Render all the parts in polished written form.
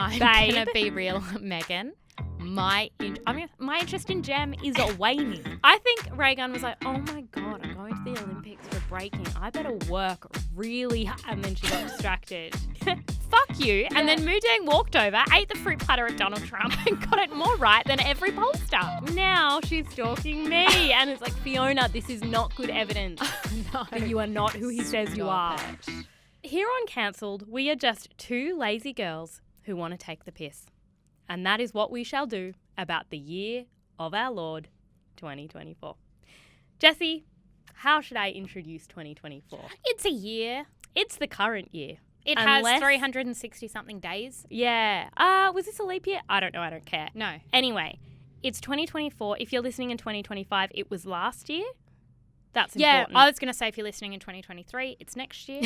I'm going to be real, Meghan. My interest in Gem is waning. I think Raygun was like, oh my God, I'm going to the Olympics for breaking. I better work really hard. And then she got distracted. Fuck you. Yeah. And then Moo Deng walked over, ate the fruit platter of Donald Trump and got it more right than every pollster. Now she's stalking me. And it's like, Fiona, this is not good evidence that you are not who he says you are. Here on Cancelled, we are just two lazy girls who want to take the piss. And that is what we shall do about the year of our Lord, 2024. Jessie, how should I introduce 2024? It's a year. It's the current year. It has 360-something days. Yeah. Was this a leap year? I don't know. I don't care. No. Anyway, it's 2024. If you're listening in 2025, it was last year. That's important. Yeah, I was going to say if you're listening in 2023, it's next year.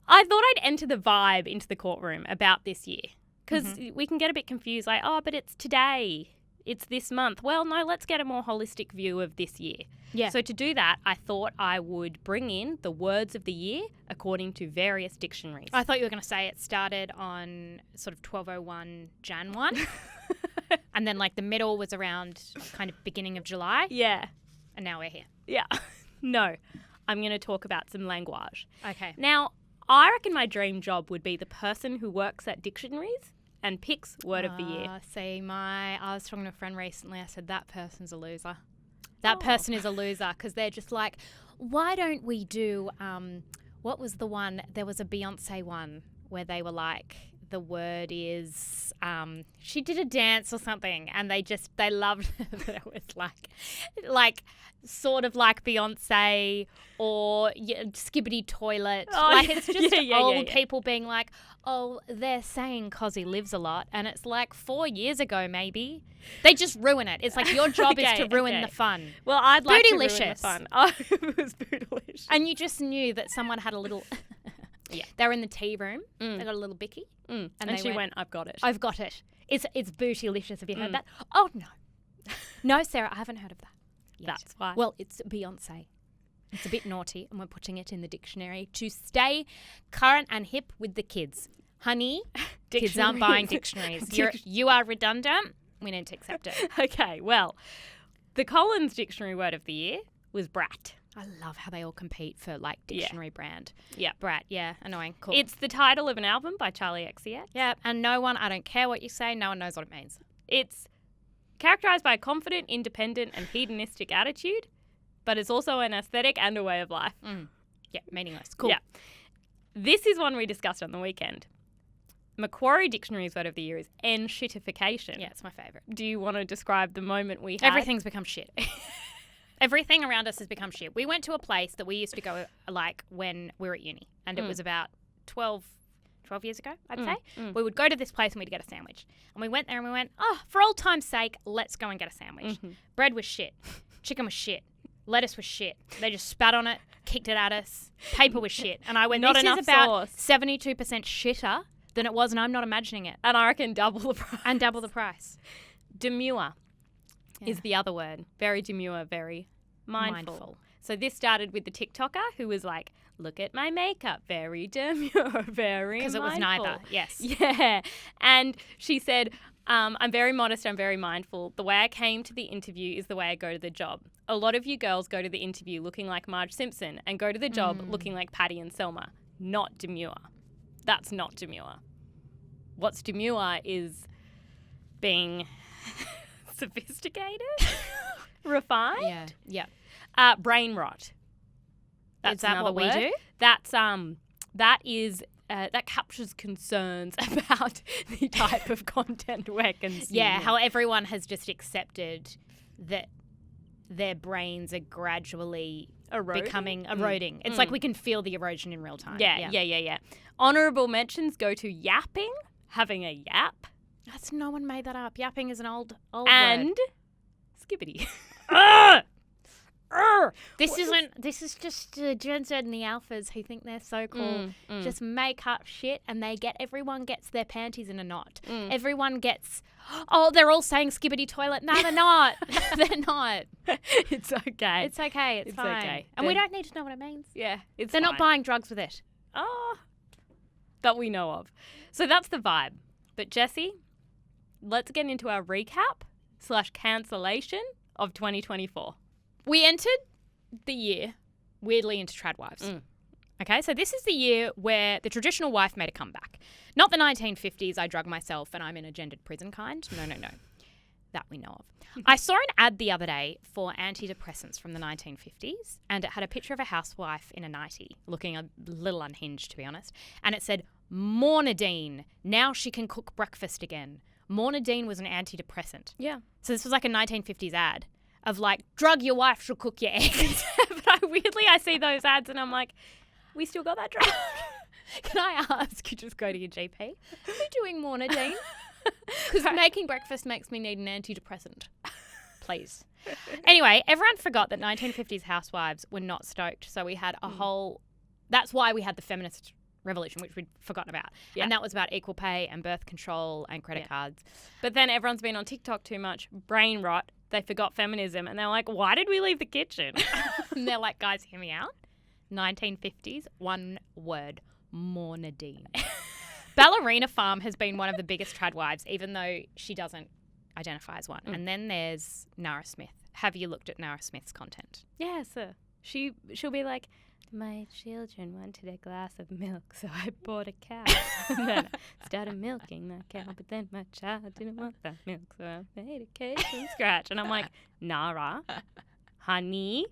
I thought I'd enter the vibe into the courtroom about this year because we can get a bit confused like, oh, but it's today. It's this month. Well, no, let's get a more holistic view of this year. Yeah. So to do that, I thought I would bring in the words of the year according to various dictionaries. I thought you were going to say it started on sort of 1201 Jan 1 and then like the middle was around kind of beginning of July. Yeah. And now we're here. Yeah. No, I'm going to talk about some language. Okay. Now, I reckon my dream job would be the person who works at dictionaries and picks word of the year. I was talking to a friend recently. I said, that person's a loser. That person is a loser because they're just like, why don't we do, what was the one? There was a Beyonce one where they were like, the word is, she did a dance or something and they loved that it was like sort of like Beyonce or skibbity toilet. Oh, like it's just old yeah. people being like, oh, they're saying 'cause he lives a lot. And it's like 4 years ago maybe. They just ruin it. It's like your job is to ruin the fun. Well, I'd like to ruin the Bootylicious. fun. Oh, it was bootylicious. And you just knew that someone had a little... Yeah. They were in the tea room. They got a little bicky. And she went, I've got it. I've got it. It's bootylicious. Have you heard that? Oh, no. No, Sarah, I haven't heard of that yet. That's why. Well, it's Beyonce. It's a bit naughty, and we're putting it in the dictionary to stay current and hip with the kids. Honey, kids aren't buying dictionaries. You are redundant. We need to accept it. Okay, well, the Collins Dictionary word of the year was brat. I love how they all compete for, like, dictionary brand. Yeah. Brat, yeah, annoying. Cool. It's the title of an album by Charlie XCX. Yeah, and I don't care what you say, no one knows what it means. It's characterised by a confident, independent and hedonistic attitude, but it's also an aesthetic and a way of life. Yeah, meaningless. Cool. Yeah. This is one we discussed on the weekend. Macquarie Dictionary's word of the year is enshittification. Yeah, it's my favourite. Do you want to describe the moment we had? Everything's become shit. Everything around us has become shit. We went to a place that we used to go like when we were at uni, and it was about 12 years ago, I'd say. We would go to this place and we'd get a sandwich. And we went there and we went, oh, for old time's sake, let's go and get a sandwich. Bread was shit. Chicken was shit. Lettuce was shit. They just spat on it, kicked it at us. Paper was shit. And I went, Not this enough is about sauce. 72% shitter than it was, and I'm not imagining it. And I reckon double the price. And double the price. Demure is the other word. Very demure, very mindful. So this started with the TikToker who was like, look at my makeup, very demure, very Because it was mindful. neither, yes. Yeah. And she said, I'm very modest, I'm very mindful. The way I came to the interview is the way I go to the job. A lot of you girls go to the interview looking like Marge Simpson and go to the job looking like Patty and Selma. Not demure. That's not demure. What's demure is being sophisticated, refined. Yeah. Brain rot. That's Is that another what word. we do? That captures concerns about the type of content we're consuming. Yeah, how everyone has just accepted that their brains are gradually eroding. It's like we can feel the erosion in real time. Yeah. Honourable mentions go to yapping, having a yap. That's no one made that up. Yapping is an old and word. skibbity. This is just Gen Z and the alphas who think they're so cool. Just make up shit and everyone gets their panties in a knot. Everyone gets, they're all saying skibbity toilet. No, they're not. They're not. It's okay. It's okay. It's fine. okay. And we don't need to know what it means. Yeah, They're not buying drugs with it. Oh, that we know of. So that's the vibe. But Jessie, let's get into our recap / cancellation of 2024. We entered the year weirdly into tradwives. Okay, so this is the year where the traditional wife made a comeback. Not the 1950s, I drug myself and I'm in a gendered prison kind. No. That we know of. I saw an ad the other day for antidepressants from the 1950s, and it had a picture of a housewife in a nightie, looking a little unhinged, to be honest. And it said, Mornadine, now she can cook breakfast again. Mornadine was an antidepressant. Yeah. So this was like a 1950s ad of like, drug your wife, she'll cook your eggs. But I see those ads and I'm like, we still got that drug? Can I ask you just go to your GP? Are you doing Mornadine? Because making breakfast makes me need an antidepressant. Please. Anyway, everyone forgot that 1950s housewives were not stoked. So we had a whole... That's why we had the feminist revolution, which we'd forgotten about. Yeah. And that was about equal pay and birth control and credit cards. But then everyone's been on TikTok too much. Brain rot. They forgot feminism. And they're like, why did we leave the kitchen? And they're like, guys, hear me out. 1950s, one word, Mornadine. Ballerina Farm has been one of the biggest tradwives, even though she doesn't identify as one. And then there's Nara Smith. Have you looked at Nara Smith's content? Yes. She'll be like, my children wanted a glass of milk, so I bought a cow. And then I started milking that cow, but then my child didn't want that milk, so I made a cake from scratch. And I'm like, Nara, honey,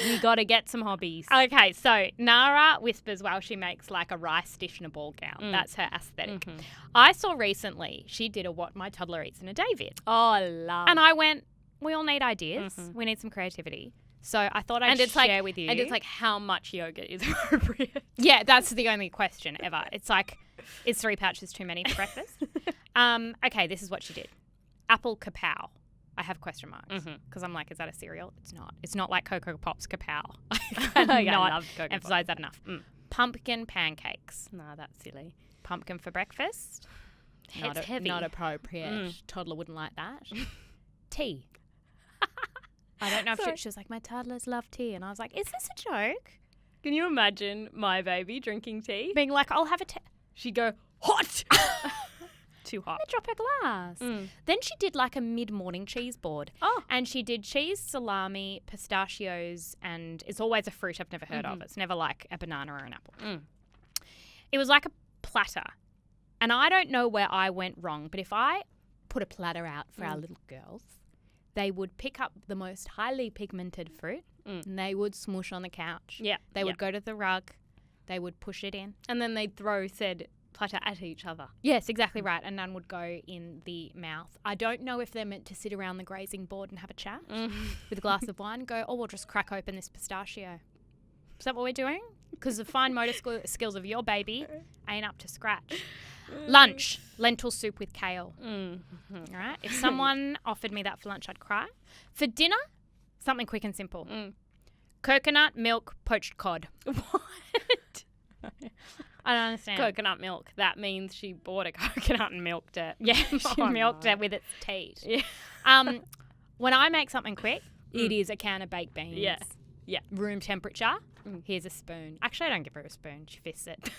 you got to get some hobbies. Okay, so Nara whispers while she makes like a rice dish and a ball gown. That's her aesthetic. I saw recently she did a what my toddler eats in a day vid. Oh, love. And I went, we all need ideas. We need some creativity. So I thought I'd share with you. And it's like how much yogurt is appropriate. Yeah, that's the only question ever. It's like, is 3 pouches too many for breakfast? Okay, this is what she did. Apple kapow. I have question marks because I'm like, is that a cereal? It's not. It's not like Cocoa Pops kapow. I love Cocoa emphasize that enough. Pumpkin pancakes. No, that's silly. Pumpkin for breakfast. It's heavy. Not appropriate. Toddler wouldn't like that. Tea. I don't know if she was like, my toddlers love tea. And I was like, is this a joke? Can you imagine my baby drinking tea? Being like, I'll have a tea. She'd go, hot! Too hot. I drop her glass. Then she did like a mid-morning cheese board. Oh. And she did cheese, salami, pistachios, and it's always a fruit I've never heard of. It's never like a banana or an apple. It was like a platter. And I don't know where I went wrong, but if I put a platter out for our little girls, they would pick up the most highly pigmented fruit and they would smoosh on the couch. Yeah. They would go to the rug. They would push it in. And then they'd throw said platter at each other. Yes, exactly right. And none would go in the mouth. I don't know if they're meant to sit around the grazing board and have a chat with a glass of wine. Go, we'll just crack open this pistachio. Is that what we're doing? Because the fine motor skills of your baby ain't up to scratch. Lunch, lentil soup with kale. All right. If someone offered me that for lunch, I'd cry. For dinner, something quick and simple. Coconut milk poached cod. What? I don't understand. Coconut milk. That means she bought a coconut and milked it. Yeah, she milked it with its teat. Yeah. When I make something quick, it is a can of baked beans. Yes. Yeah. Room temperature. Here's a spoon. Actually, I don't give her a spoon. She fists it.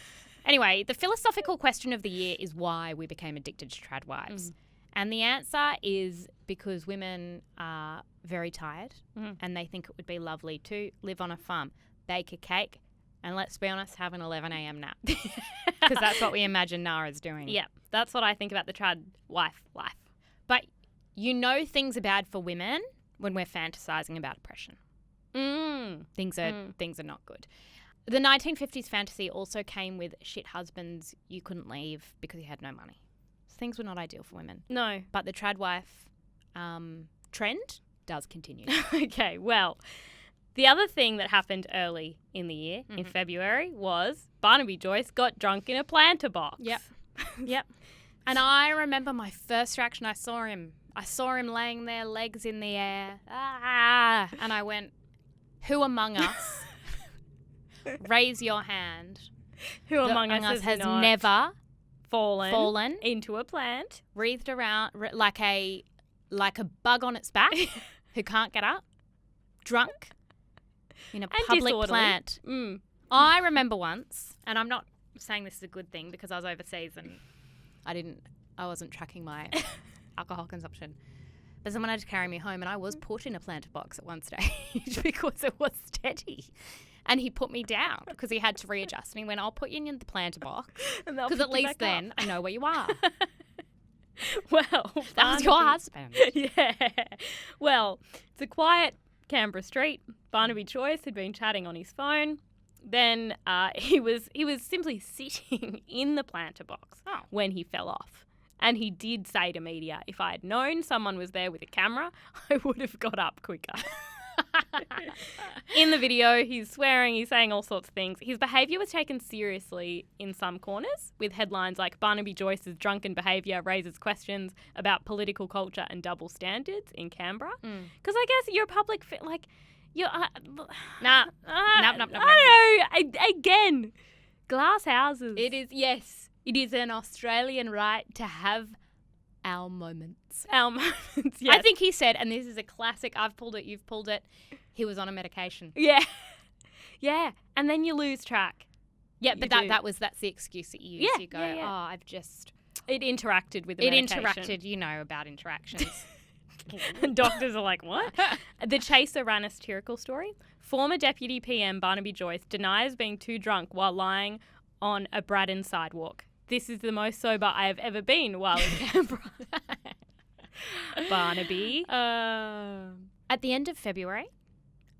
Anyway, the philosophical question of the year is why we became addicted to tradwives. And the answer is because women are very tired and they think it would be lovely to live on a farm, bake a cake, and let's be honest, have an 11 a.m. nap. Because that's what we imagine Nara's doing. Yeah, that's what I think about the tradwife life. But you know things are bad for women when we're fantasizing about oppression. Things are not good. The 1950s fantasy also came with shit husbands you couldn't leave because you had no money. So things were not ideal for women. No. But the tradwife trend does continue. Okay, well, the other thing that happened early in the year, in February, was Barnaby Joyce got drunk in a planter box. Yep. And I remember my first reaction, I saw him laying there, legs in the air. And I went, who among us, raise your hand, who among us has never fallen into a plant, wreathed around like a bug on its back, who can't get up, drunk in a public plant. I remember once, and I'm not saying this is a good thing because I was overseas and I wasn't tracking my alcohol consumption. But someone had to carry me home and I was put in a planter box at one stage because it was steady. And he put me down because he had to readjust. And he went, I'll put you in the planter box because at least then I know where you are. Well, that was your husband. Yeah. Well, it's a quiet Canberra street. Barnaby Joyce had been chatting on his phone. Then he was simply sitting in the planter box when he fell off. And he did say to media, if I had known someone was there with a camera, I would have got up quicker. In the video, he's swearing, he's saying all sorts of things. His behaviour was taken seriously in some corners, with headlines like Barnaby Joyce's drunken behaviour raises questions about political culture and double standards in Canberra. Because I guess you're a public... you're... Nah. I don't know. Again, glass houses. It is, yes. It is an Australian right to have our moments. Our moments, yes. I think he said, and this is a classic, I've pulled it, you've pulled it, he was on a medication. Yeah. Yeah. And then you lose track. Yeah, but that's the excuse that you use. Yeah, You go, yeah. oh, I've just... It interacted with the medication. It interacted, you know, about interactions. And doctors are like, what? The Chaser ran a satirical story. Former Deputy PM Barnaby Joyce denies being too drunk while lying on a Braddon sidewalk. This is the most sober I have ever been while in Canberra. Barnaby. At the end of February,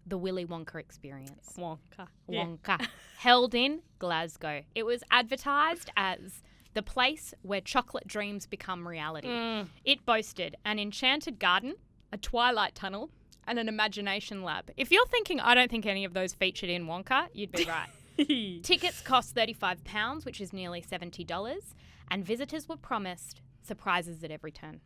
the Willy Wonka Experience. Wonka. Held in Glasgow. It was advertised as the place where chocolate dreams become reality. It boasted an enchanted garden, a twilight tunnel, and an imagination lab. If you're thinking, I don't think any of those featured in Wonka, you'd be right. Tickets cost £35, which is nearly $70, and visitors were promised surprises at every turn.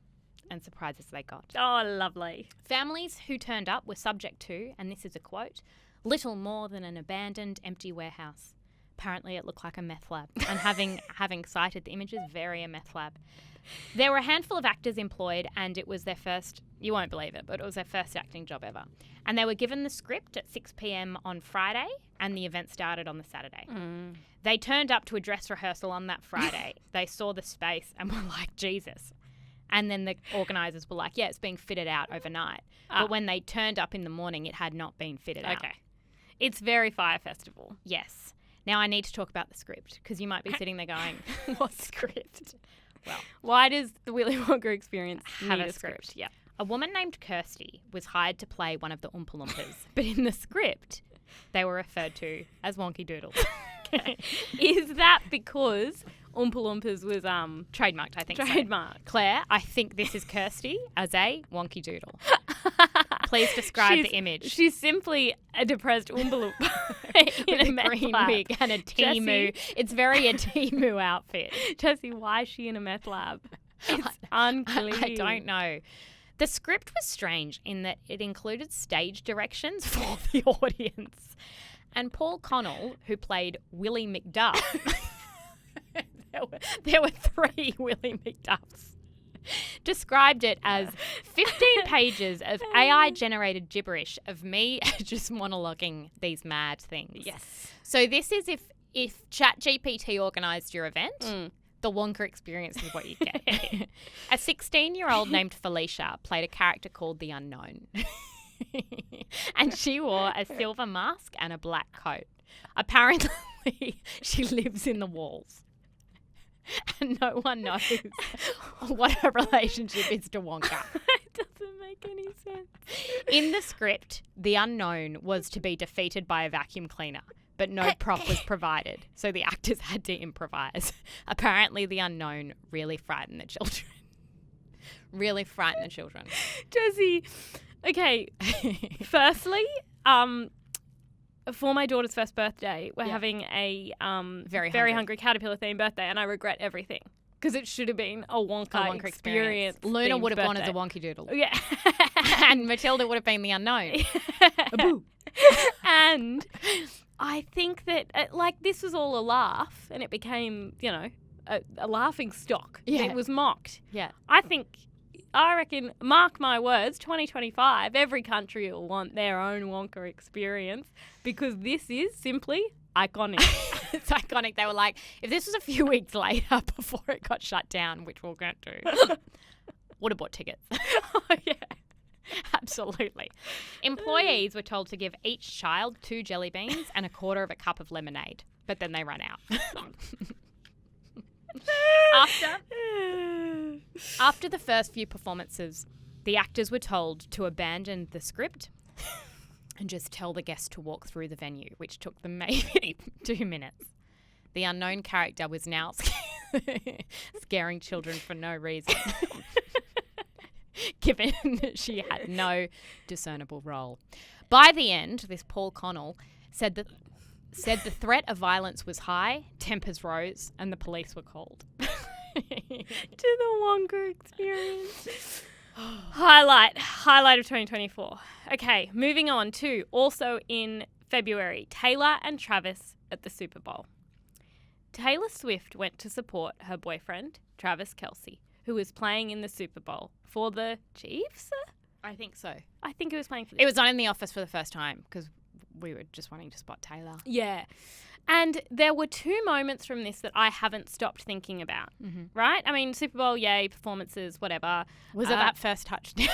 And surprises they got. Oh, lovely. Families who turned up were subject to, and this is a quote, little more than an abandoned empty warehouse. Apparently it looked like a meth lab. And having cited the images, very a meth lab. There were a handful of actors employed, and it was their first, you won't believe it, but it was their first acting job ever. And they were given the script at 6 p.m. on Friday, and the event started on the Saturday. They turned up to a dress rehearsal on that Friday. They saw the space and were like, Jesus. And then the organisers were like, yeah, it's being fitted out overnight. But when they turned up in the morning, it had not been fitted out. Okay. It's very Fire Festival. Yes. Now I need to talk about the script, because you might be sitting there going, what script? Well, why does the Willy Wonka Experience have a script? Yeah. A woman named Kirsty was hired to play one of the Oompa Loompas, but in the script, they were referred to as Wonky Doodles. Is that because Oompa Loompas was trademarked, I think. Trademarked. So. Claire, I think this is Kirsty as a Wonky Doodle. Please describe the image. She's simply a depressed Oompa Loompa in a green wig and a Temu. It's very a Temu outfit. Jessie, why is she in a meth lab? It's unclear. I don't know. The script was strange in that it included stage directions for the audience. And Paul Connell, who played Willie McDuff, there were 3 Willie McDuffs, described it as 15 pages of AI-generated gibberish of me just monologuing these mad things. Yes. So this is if ChatGPT organised your event, the Wonka Experience is what you get. A 16-year-old named Felicia played a character called the Unknown. And she wore a silver mask and a black coat. Apparently, she lives in the walls. And no one knows what her relationship is to Wonka. It doesn't make any sense. In the script, the Unknown was to be defeated by a vacuum cleaner, but no prop was provided, so the actors had to improvise. Apparently, the Unknown really frightened the children. Jessie, okay, firstly, for my daughter's first birthday, we're having a very hungry caterpillar themed birthday, and I regret everything because it should have been a Wonka experience. Luna would have gone as a Wonky Doodle. Yeah. And Matilda would have been the Unknown. And I think that this was all a laugh, and it became, a laughing stock. Yeah. It was mocked. Yeah. I reckon, mark my words, 2025, every country will want their own Wonka experience because this is simply iconic. It's iconic. They were like, if this was a few weeks later before it got shut down, which we're going to do, would have bought tickets. Oh, yeah. Absolutely. Employees were told to give each child 2 jelly beans and a quarter of a cup of lemonade, but then they ran out. After the first few performances, the actors were told to abandon the script and just tell the guests to walk through the venue, which took them maybe 2 minutes. The unknown character was now scaring children for no reason, given that she had no discernible role. By the end, this Paul Connell said the threat of violence was high, tempers rose, and the police were called. To the Wonka Experience. Highlight of 2024. Okay, moving on to also in February, Taylor and Travis at the Super Bowl. Taylor Swift went to support her boyfriend, Travis Kelce, who was playing in the Super Bowl for the Chiefs. I think so. I think it was playing for the It was on in the office for the first time because we were just wanting to spot Taylor. Yeah. And there were 2 moments from this that I haven't stopped thinking about, right? I mean, Super Bowl, yay, performances, whatever. Was it that first touchdown?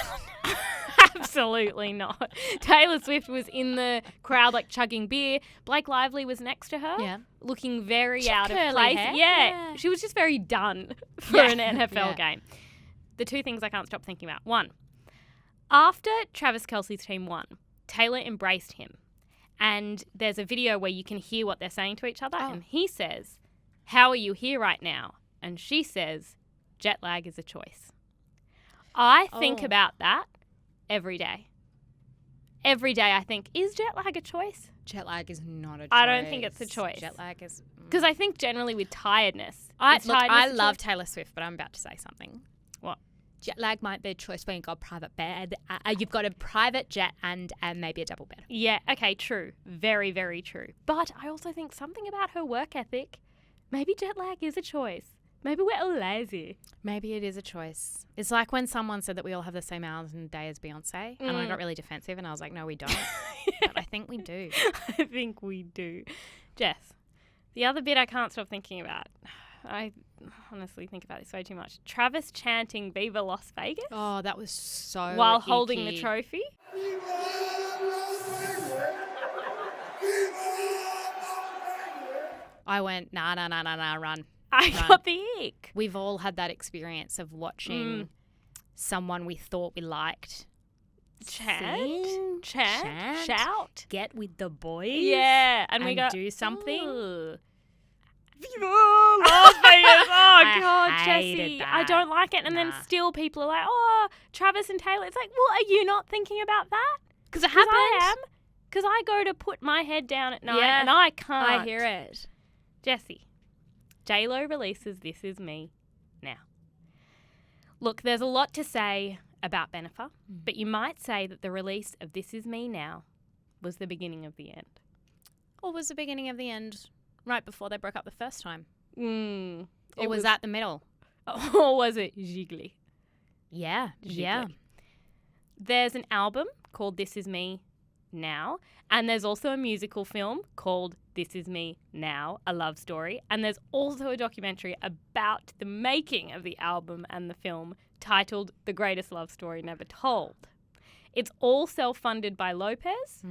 Absolutely not. Taylor Swift was in the crowd, like, chugging beer. Blake Lively was next to her, looking very out of place. Hair. Yeah. She was just very done for an NFL game. The 2 things I can't stop thinking about. 1, after Travis Kelce's team won, Taylor embraced him. And there's a video where you can hear what they're saying to each other. And he says, "How are you here right now?" And she says, "Jet lag is a choice." I think about that every day. Every day I think, is jet lag a choice? Jet lag is not a choice. I don't think it's a choice. Jet lag is... Because I think generally with tiredness. I tiredness a love choice? Taylor Swift, but I'm about to say something. What? Jet lag might be a choice when you've got a private bed. You've got a private jet and maybe a double bed. Yeah, okay, true. Very, very true. But I also think something about her work ethic. Maybe jet lag is a choice. Maybe we're all lazy. Maybe it is a choice. It's like when someone said that we all have the same hours in the day as Beyonce, and I got really defensive, and I was like, no, we don't. But I think we do. I think we do. Jess, the other bit I can't stop thinking about. I honestly think about this way too much. Travis chanting Viva Las Vegas. Oh, that was so while icky. holding the trophy. I went, nah, run. I got the ick. We've all had that experience of watching someone we thought we liked. Chant, shout. Get with the boys. Yeah. And we go, do something. Ooh. Viva Las Vegas. Oh, God, Jessie. that. I don't like it. And then still people are like, oh, Travis and Taylor. It's like, well, are you not thinking about that? Because it happened. I am. Because I go to put my head down at night and I can't. I hear it. Jessie, J-Lo releases This Is Me now. Look, there's a lot to say about Bennifer, but you might say that the release of This Is Me now was the beginning of the end. Or was the beginning of the end right before they broke up the first time? Or was that the middle? Or was it Jiggly? Yeah. Yeah. There's an album called This Is Me Now, and there's also a musical film called This Is Me Now, a love story, and there's also a documentary about the making of the album and the film titled The Greatest Love Story Never Told. It's all self-funded by Lopez,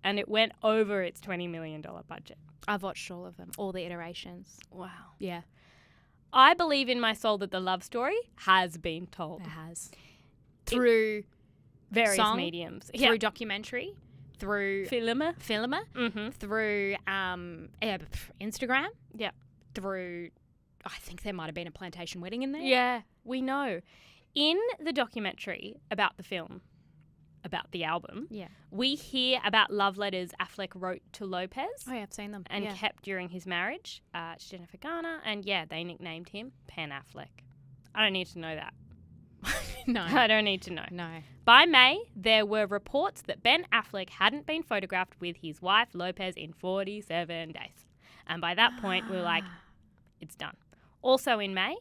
and it went over its $20 million budget. I've watched all of them, all the iterations. Wow. Yeah. I believe in my soul that the love story has been told. It has. Through various song, mediums. Through documentary, through Filmer. Through Instagram. Yeah. Through, I think there might have been a plantation wedding in there. Yeah, we know. In the documentary about the film, about the album, we hear about love letters Affleck wrote to Lopez. Oh, yeah, I've seen them. And kept during his marriage to Jennifer Garner. And, they nicknamed him Pen Affleck. I don't need to know that. No. I don't need to know. No. By May, there were reports that Ben Affleck hadn't been photographed with his wife, Lopez, in 47 days. And by that point, we were like, it's done. Also in May,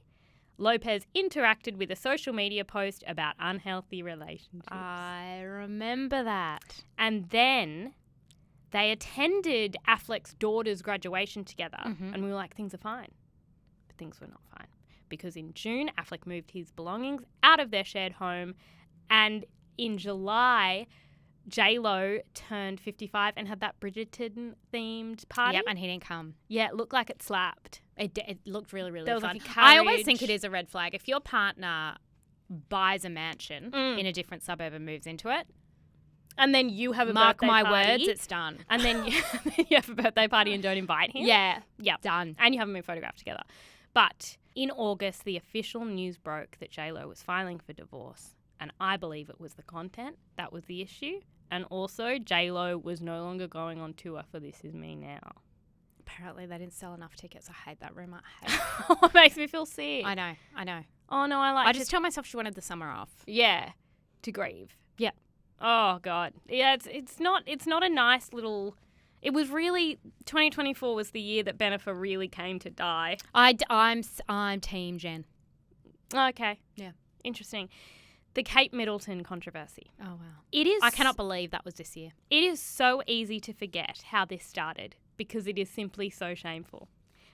Lopez interacted with a social media post about unhealthy relationships. I remember that. And then they attended Affleck's daughter's graduation together, Mm-hmm. and we were like, things are fine. But things were not fine. Because in June, Affleck moved his belongings out of their shared home, and in July, J-Lo turned 55 and had that Bridgerton-themed party. Yep, and he didn't come. Yeah, it looked like it slapped. It looked really, really There was fun. like a I always carriage. think it is a red flag. If your partner buys a mansion in a different suburb and moves into it, And then you have a mark birthday my party, words, it's done. and then you have a birthday party and don't invite him. Yeah, Yeah. done. And you haven't been photographed together. But in August, the official news broke that J-Lo was filing for divorce. And I believe it was the content that was the issue. And also, J-Lo was no longer going on tour for This Is Me Now. Apparently they didn't sell enough tickets. I hate that rumour. I hate it. It makes me feel sick. I know. Oh, no, I like I just tell myself she wanted the summer off. Yeah, to grieve. Yeah. Oh, God. Yeah, it's not a nice little... It was really... 2024 was the year that Bennifer really came to die. I'm Team Jen. Okay. Yeah. Interesting. The Kate Middleton controversy. Oh, wow. It is... I cannot believe that was this year. It is so easy to forget how this started because it is simply so shameful.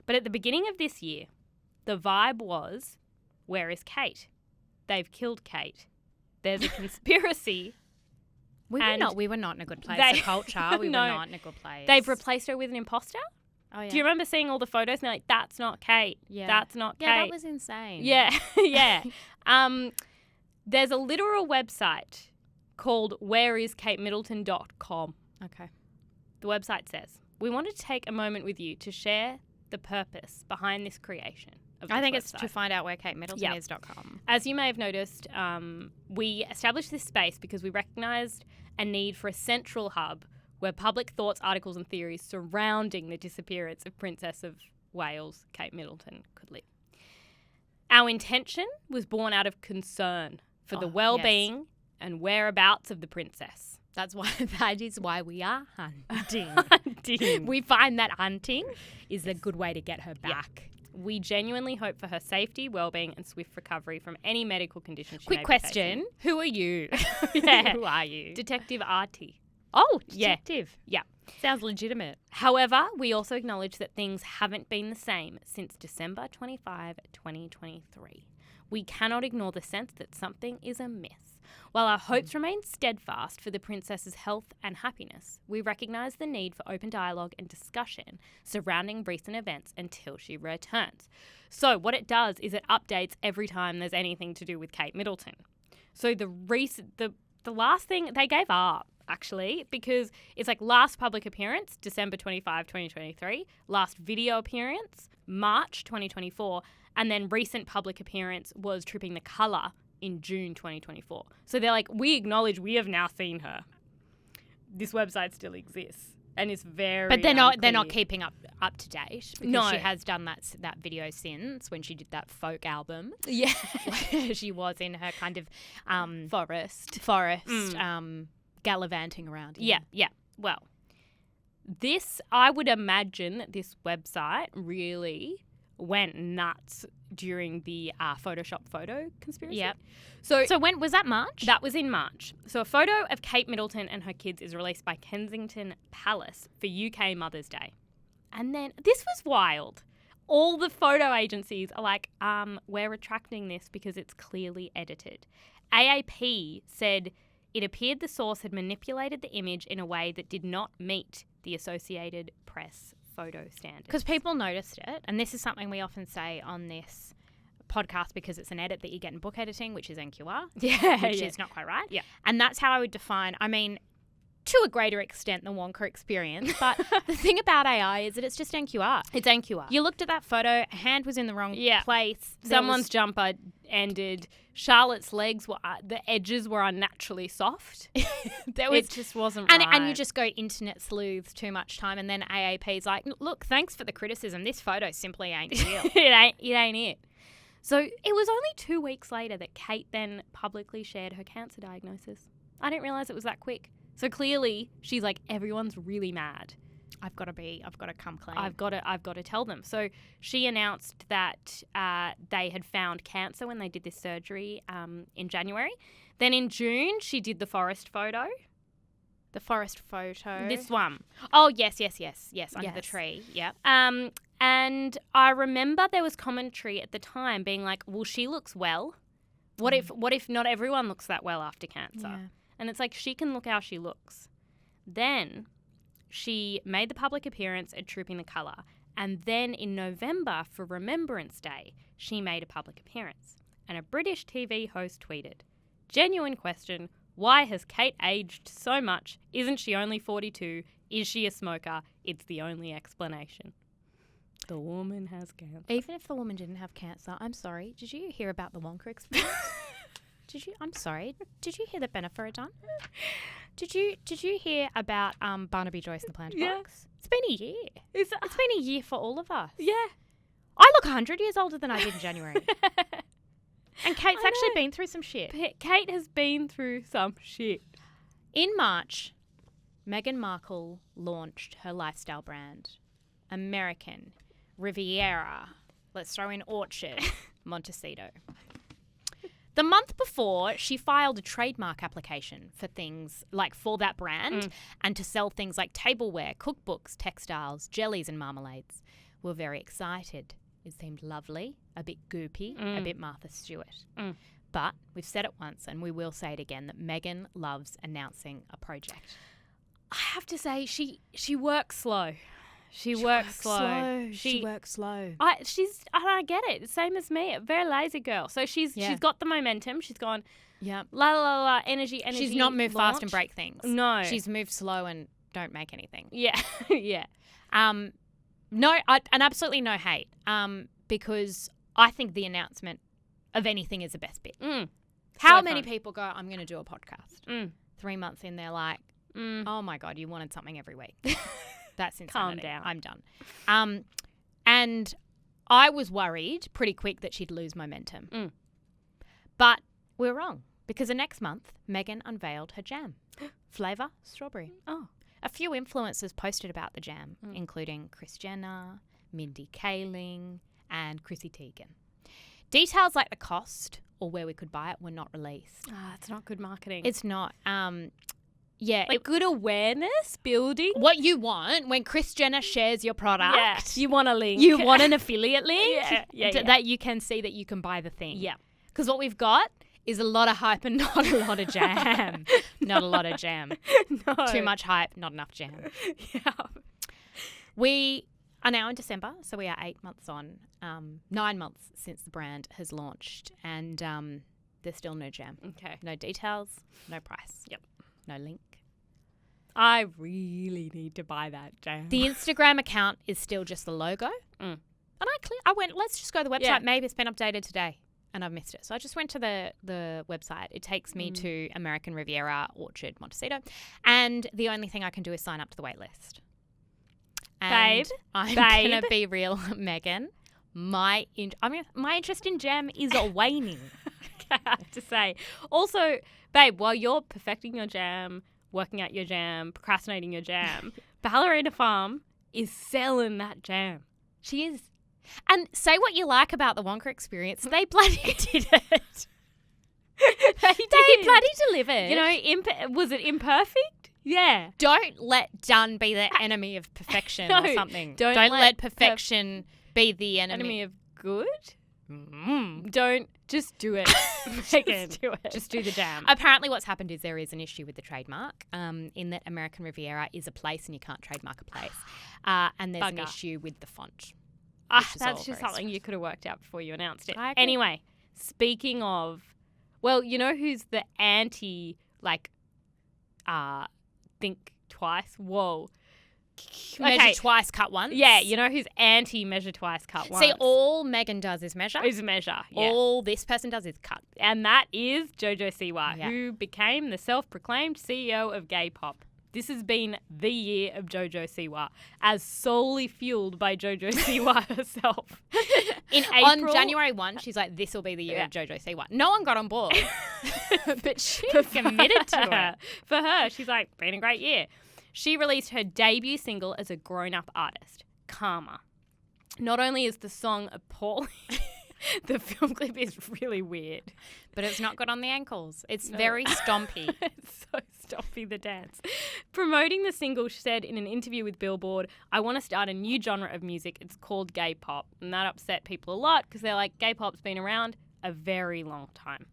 But at the beginning of this year, the vibe was, where is Kate? They've killed Kate. There's a conspiracy. We were not in a good place. The culture, we No. were not in a good place. They've replaced her with an imposter? Oh, yeah. Do you remember seeing all the photos and they're like, that's not Kate. Yeah. That's not Kate. Yeah, that was insane. Yeah, yeah. There's a literal website called whereiskatemiddleton.com. Okay. The website says, we wanted to take a moment with you to share the purpose behind this creation of I this think it's website. to find out where katemiddletonis.com. As you may have noticed, we established this space because we recognised a need for a central hub where public thoughts, articles and theories surrounding the disappearance of Princess of Wales, Kate Middleton, could live. Our intention was born out of concern for the well-being and whereabouts of the princess. That is why we are hunting. Hunting. We find that hunting is a good way to get her back. We genuinely hope for her safety, well-being and swift recovery from any medical condition she may Quick be question. Who are you? Yeah. Who are you? Detective Artie. Oh, Yeah. detective. Yeah. Sounds legitimate. However, we also acknowledge that things haven't been the same since December 25, 2023. We cannot ignore the sense that something is amiss. While our hopes remain steadfast for the princess's health and happiness, we recognise the need for open dialogue and discussion surrounding recent events until she returns. So what it does is it updates every time there's anything to do with Kate Middleton. So the last thing, they gave up, actually, because it's like last public appearance, December 25, 2023, last video appearance, March 2024, and then recent public appearance was Tripping the Colour in June 2024. So they're like, we acknowledge we have now seen her. This website still exists. And it's very But they're not unclear. keeping up to date because No. she has done that video since when she did that folk album. Yeah. Where she was in her kind of Forest. gallivanting around. Yeah. Well, I would imagine that this website really went nuts during the Photoshop photo conspiracy. Yep. So when was that, March? that was in March. So a photo of Kate Middleton and her kids is released by Kensington Palace for UK Mother's Day. And then this was wild. All the photo agencies are like, we're retracting this because it's clearly edited. AAP said it appeared the source had manipulated the image in a way that did not meet the Associated Press photo standards. Because people noticed it, and this is something we often say on this podcast because it's an edit that you get in book editing, which is NQR, which is not quite right. Yeah. And that's how I would define, I mean, to a greater extent than Wonka Experience, but the thing about AI is that it's just NQR. It's NQR. You looked at that photo, a hand was in the wrong place. Someone's jumper ended. Charlotte's legs were, the edges were unnaturally soft. It just wasn't right. And you just go internet sleuths too much time, and then AAP's like, look, thanks for the criticism. This photo simply ain't real. It ain't it. So it was only 2 weeks later that Kate then publicly shared her cancer diagnosis. I didn't realise it was that quick. So clearly she's like, everyone's really mad. I've got to come clean. I've got to tell them. So she announced that they had found cancer when they did this surgery in January. Then in June, she did the forest photo. The forest photo. This one. Oh, yes, under the Yes. tree. Yeah. And I remember there was commentary at the time being like, well, she looks well. What if not everyone looks that well after cancer? Yeah. And it's like, she can look how she looks. Then she made the public appearance at Trooping the Colour. And then in November for Remembrance Day, she made a public appearance. And a British TV host tweeted, "Genuine question, why has Kate aged so much? Isn't she only 42? Is she a smoker? It's the only explanation." The woman has cancer. Even if the woman didn't have cancer, I'm sorry. Did you hear about the Wonka Experience? I'm sorry. Did you hear that Bennifer had done? Did you hear about Barnaby Joyce and the Plant Yeah. Box? It's been a year. It's been a year for all of us. Yeah. I look 100 years older than I did in January. And Kate's actually been through some shit. Kate has been through some shit. In March, Meghan Markle launched her lifestyle brand, American, Riviera, let's throw in Orchard, Montecito. The month before, she filed a trademark application for things like for that brand and to sell things like tableware, cookbooks, textiles, jellies and marmalades. We're very excited. It seemed lovely, a bit goopy, a bit Martha Stewart. But we've said it once and we will say it again that Meghan loves announcing a project. I have to say, she works slow. She works slow. She works slow. I get it. Same as me. A very lazy girl. So she's got the momentum. She's gone, Yeah. la la la, energy. She's not moved fast and break things. No. She's moved slow and don't make anything. Yeah. Yeah. No, and absolutely no hate. Because I think the announcement of anything is the best bit. How many people go, I'm going to do a podcast? 3 months in, they're like, oh my God, you wanted something every week. That's insanity. Calm down. I'm done. And I was worried pretty quick that she'd lose momentum. But we're wrong because the next month, Meghan unveiled her jam. Flavour, strawberry. Oh. A few influencers posted about the jam, including Kris Jenner, Mindy Kaling, and Chrissy Teigen. Details like the cost or where we could buy it were not released. It's not good marketing. It's not. Good awareness building. What you want when Kris Jenner shares your product. Yeah. You want a link. You want an affiliate link Yeah. that you can see that you can buy the thing. Yeah. Because what we've got is a lot of hype and not a lot of jam. Not a lot of jam. No. Too much hype, not enough jam. Yeah. We are now in December, so we are 8 months on, 9 months since the brand has launched, and there's still no jam. Okay. No details, no price. Yep. No link. I really need to buy that jam. The Instagram account is still just the logo. And I went, let's just go to the website. Yeah. Maybe it's been updated today. And I've missed it. So I just went to the website. It takes me to American Riviera, Orchard, Montecito. And the only thing I can do is sign up to the wait list. And I'm going to be real, Meghan. My interest in jam is waning. I have to say. Also, babe, while you're perfecting your jam, working out your jam, procrastinating your jam, Ballerina Farm is selling that jam. She is. And say what you like about the Wonka Experience, they bloody did it. They bloody delivered. You know, was it imperfect? Yeah. Don't let done be the enemy of perfection or something. Don't let perfection be the enemy of good. Don't just do it. Just do it. Just do the jam. Apparently what's happened is there is an issue with the trademark in that American Riviera is a place and you can't trademark a place. And there's an issue with the font. That's just something you could have worked out before you announced it. I agree. Anyway, speaking of, well, you know who's the anti, think twice? Whoa. Measure twice, cut once. Yeah, you know who's anti-measure twice, cut once? See, all Meghan does is measure. Yeah. All this person does is cut. And that is JoJo Siwa, who became the self-proclaimed CEO of gay pop. This has been the year of JoJo Siwa, as solely fueled by JoJo Siwa herself. In April, on January 1, she's like, this will be the year of JoJo Siwa. No one got on board. But she committed to it. For her, she's like, been a great year. She released her debut single as a grown-up artist, Karma. Not only is the song appalling, The film clip is really weird. But it's not good on the ankles. It's very stompy. It's so stompy, the dance. Promoting the single, she said in an interview with Billboard, I want to start a new genre of music. It's called gay pop. And that upset people a lot because they're like, gay pop's been around a very long time.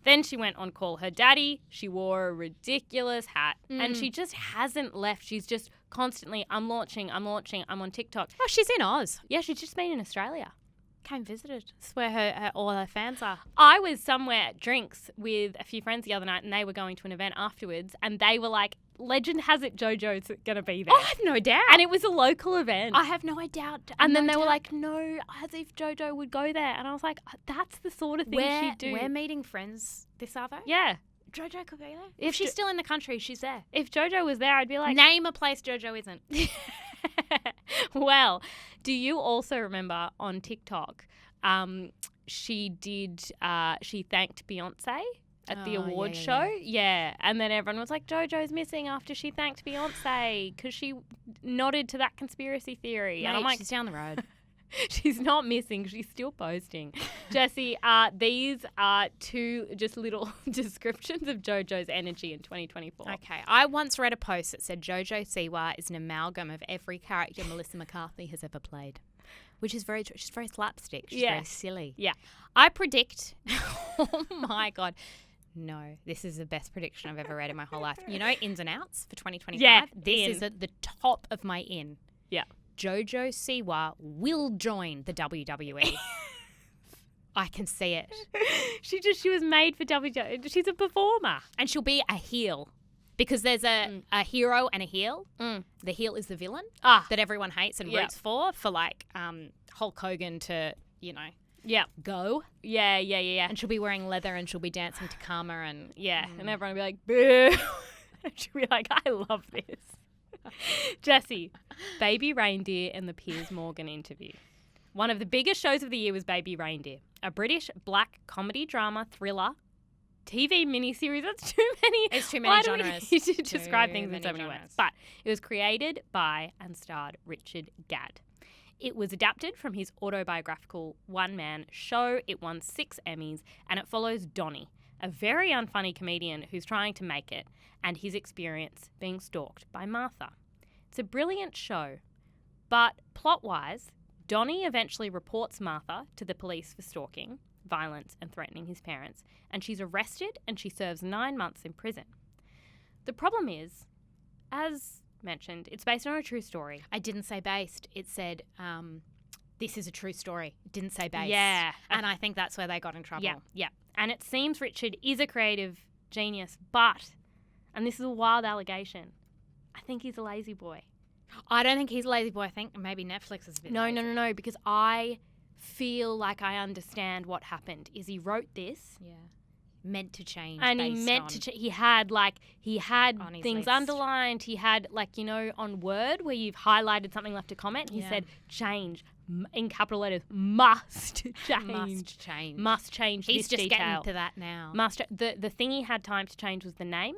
Then she went on Call Her Daddy. She wore a ridiculous hat and she just hasn't left. She's just constantly, I'm launching, I'm on TikTok. Oh, she's in Oz. Yeah, she's just been in Australia. Came visited. That's where all her fans are. I was somewhere at drinks with a few friends the other night and they were going to an event afterwards and they were like, legend has it JoJo's going to be there. Oh, I have no doubt. And it was a local event. I have no doubt. And then they were like, no, as if JoJo would go there. And I was like, that's the sort of thing she'd do. We're meeting friends this Arvo. Yeah. JoJo could be there. If she's still in the country, she's there. If JoJo was there, I'd be like... Name a place JoJo isn't. Well, do you also remember on TikTok, she thanked Beyonce at the award show? Yeah. And then everyone was like, JoJo's missing after she thanked Beyonce because she nodded to that conspiracy theory. Mate, and I'm like, she's down the road. She's not missing. She's still posting. Jessie, these are two just little descriptions of JoJo's energy in 2024. Okay. I once read a post that said JoJo Siwa is an amalgam of every character Melissa McCarthy has ever played, which is very true. She's very slapstick. She's very silly. Yeah. I predict, oh my God. No, this is the best prediction I've ever read in my whole life. You know, ins and outs for 2025? Yeah. This is at the top of my in. Yeah. JoJo Siwa will join the WWE. I can see it. She was made for WWE. She's a performer. And she'll be a heel. Because there's a hero and a heel. The heel is the villain that everyone hates and roots for like Hulk Hogan to, you know, go. Yeah. And she'll be wearing leather and she'll be dancing to Karma and and everyone will be like, boo. And she'll be like, I love this. Jessie, Baby Reindeer and the Piers Morgan interview. One of the biggest shows of the year was Baby Reindeer, a British black comedy drama thriller TV miniseries. That's too many. It's too many genres. Why do we need to describe things in so many words? But it was created by and starred Richard Gadd. It was adapted from his autobiographical one-man show. It won 6 Emmys, and it follows Donnie, a very unfunny comedian who's trying to make it, and his experience being stalked by Martha. It's a brilliant show, but plot-wise, Donnie eventually reports Martha to the police for stalking, violence, and threatening his parents, and she's arrested and she serves 9 months in prison. The problem is, as mentioned, it's based on a true story. I didn't say based. It said, this is a true story. It didn't say based. Yeah. And I think that's where they got in trouble. Yeah. And it seems Richard is a creative genius, but, and this is a wild allegation, I think he's a lazy boy. I don't think he's a lazy boy. I think maybe Netflix is a bit lazy. No, because I feel like I understand what happened. Is he wrote this. Yeah. Meant to change. And he meant to he had things list. underlined. He had, like, you know, on Word where you've highlighted something left to comment, he said change in capital letters, must change. Must change He's this just detail. getting to that now. The thing he had time to change was the name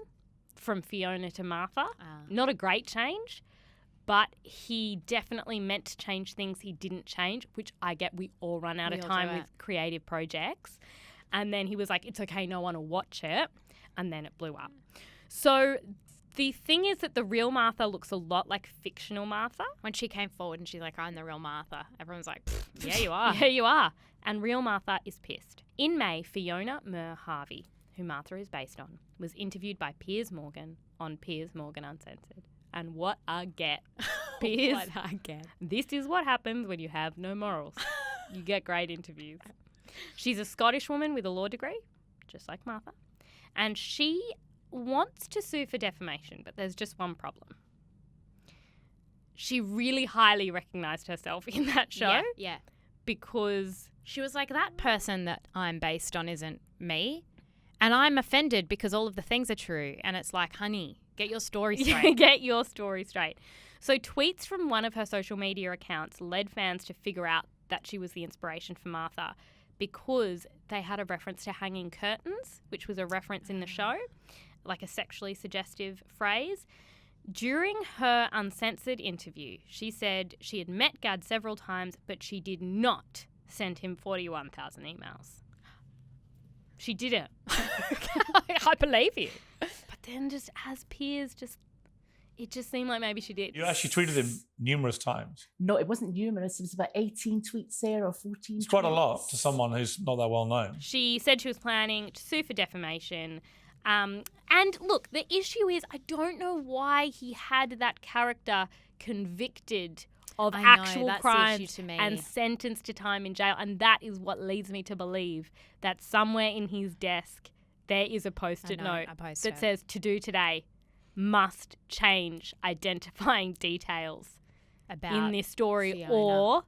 from Fiona to Martha. Not a great change, but he definitely meant to change things he didn't change, which I get. We all run out of time with creative projects. And then he was like, it's okay, no one will watch it. And then it blew up. So the thing is that the real Martha looks a lot like fictional Martha. When she came forward and she's like, I'm the real Martha, everyone's like, yeah, you are. Yeah, you are. And real Martha is pissed. In May, Fiona Mer Harvey, who Martha is based on, was interviewed by Piers Morgan on Piers Morgan Uncensored. And what a get. Piers, What a get. This is what happens when you have no morals. You get great interviews. She's a Scottish woman with a law degree, just like Martha, and she wants to sue for defamation, but there's just one problem. She really highly recognised herself in that show. Yeah. Because she was like, that person that I'm based on isn't me, and I'm offended because all of the things are true. And it's like, honey, get your story straight. Get your story straight. So tweets from one of her social media accounts led fans to figure out that she was the inspiration for Martha, because they had a reference to hanging curtains, which was a reference in the show, like a sexually suggestive phrase. During her uncensored interview, she said she had met Gadd several times, but she did not sent him 41,000 emails. She did it. I believe you. But then just as peers, it just seemed like maybe she did. You actually tweeted him numerous times. No, it wasn't numerous. It was about 18 tweets there or 14 It's quite a tweets. lot to someone who's not that well known. She said she was planning to sue for defamation. And look, the issue is I don't know why he had that character convicted of actual that's the crimes issue to me. and sentenced to time in jail. And that is what leads me to believe that somewhere in his desk there is a post-it note that says, "To do today, must change identifying details about in this story Fiona. or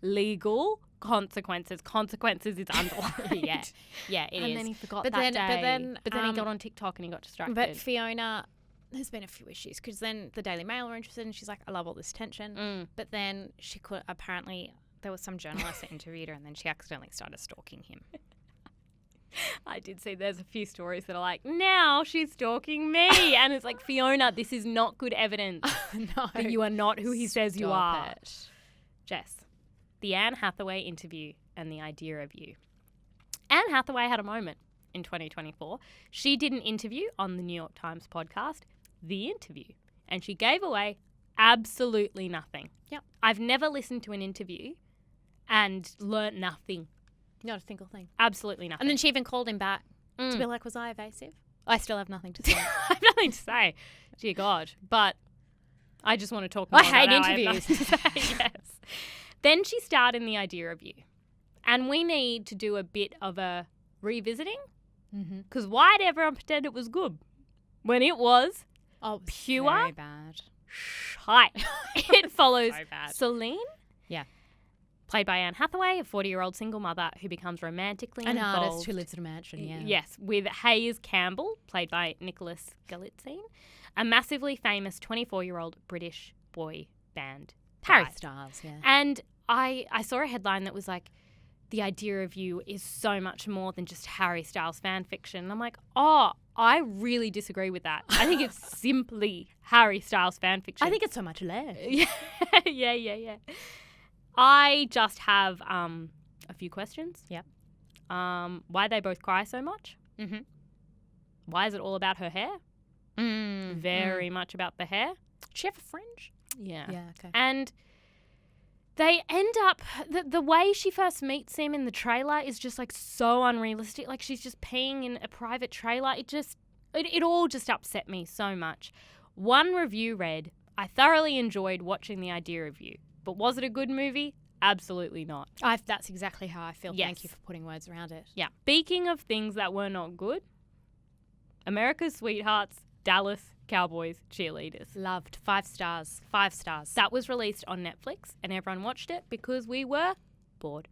legal consequences." Consequences is underlined. Yeah, it is. And then he forgot But that then- day. but then he got on TikTok and he got distracted. But Fiona, there's been a few issues because then the Daily Mail were interested and she's like, I love all this tension. But then she could apparently, there was some journalist that interviewed her and then she accidentally started stalking him. I did see there's a few stories that are like, now she's stalking me. And it's like, Fiona, this is not good evidence No. that you are not who he says you Stop are. it. Jess, the Anne Hathaway interview and the idea of you. Anne Hathaway had a moment in 2024. She did an interview on the New York Times podcast, The Interview, and she gave away absolutely nothing. Yep. I've never listened to an interview and learnt nothing. Not a single thing. Absolutely nothing. And then she even called him back to be like, was I evasive? I still have nothing to say. I have nothing to say. Dear God. But I just want to talk more I hate about how I have interviews. nothing to say. Yes. Then she starred in The Idea of You. And we need to do a bit of a revisiting. Because why'd everyone pretend it was good when it was pure very bad. shite? It follows So bad. Celine. Yeah. Played by Anne Hathaway, a 40-year-old single mother who becomes romantically An involved. artist who lives in a mansion, yeah. Yes, with Hayes Campbell, played by Nicholas Galitzine, a massively famous 24-year-old British boy band. Harry guy. Styles, yeah. And I saw a headline that was like, The Idea of You is so much more than just Harry Styles fan fiction. And I'm like, oh, I really disagree with that. I think it's simply Harry Styles fan fiction. I think it's so much less. Yeah. I just have a few questions. Yep. Why they both cry so much? Mm-hmm. Why is it all about her hair? Very much about the hair. Does she have a fringe? Yeah. Yeah, okay. And they end up, the way she first meets him in the trailer is just like so unrealistic. Like she's just peeing in a private trailer. It all just upset me so much. One review read, I thoroughly enjoyed watching The Idea of You. But was it a good movie? Absolutely not. That's exactly how I feel. Yes. Thank you for putting words around it. Yeah. Speaking of things that were not good, America's Sweethearts, Dallas, Cowboys, Cheerleaders. Loved. 5 stars. 5 stars. That was released on Netflix and everyone watched it because we were bored.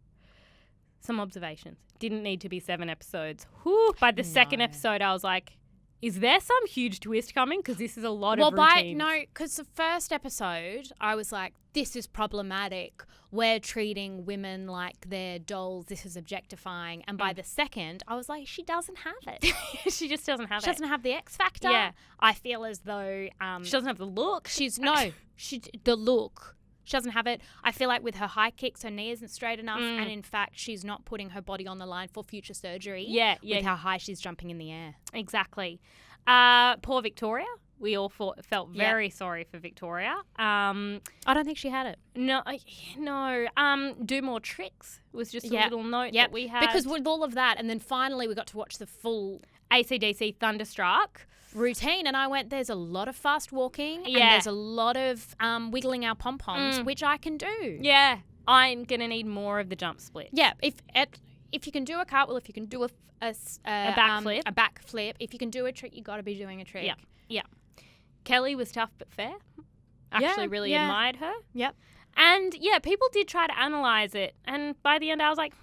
Some observations. Didn't need to be 7 episodes. Whew, by the second episode, I was like, is there some huge twist coming? Because this is a lot of routines. Because the first episode, I was like, this is problematic. We're treating women like they're dolls. This is objectifying. And by the second, I was like, she doesn't have it. She just doesn't have She it. doesn't have the X factor. Yeah. I feel as though She doesn't have the look. the look. She doesn't have it. I feel like with her high kicks, her knee isn't straight enough. And in fact, she's not putting her body on the line for future surgery. Yeah. With how high she's jumping in the air. Exactly. Poor Victoria. We all felt very sorry for Victoria. I don't think she had it. No. Do more tricks was just a little note that we had. Because with all of that, and then finally we got to watch the full AC/DC Thunderstruck routine, and I went, there's a lot of fast walking, and Yeah. there's a lot of wiggling our pom-poms, which I can do. Yeah. I'm going to need more of the jump split. Yeah, if you can do a cartwheel, if you can do a backflip, if you can do a trick, you got to be doing a trick. Yeah. Kelly was tough but fair. Actually really admired her. Yep. And yeah, people did try to analyse it. And by the end I was like,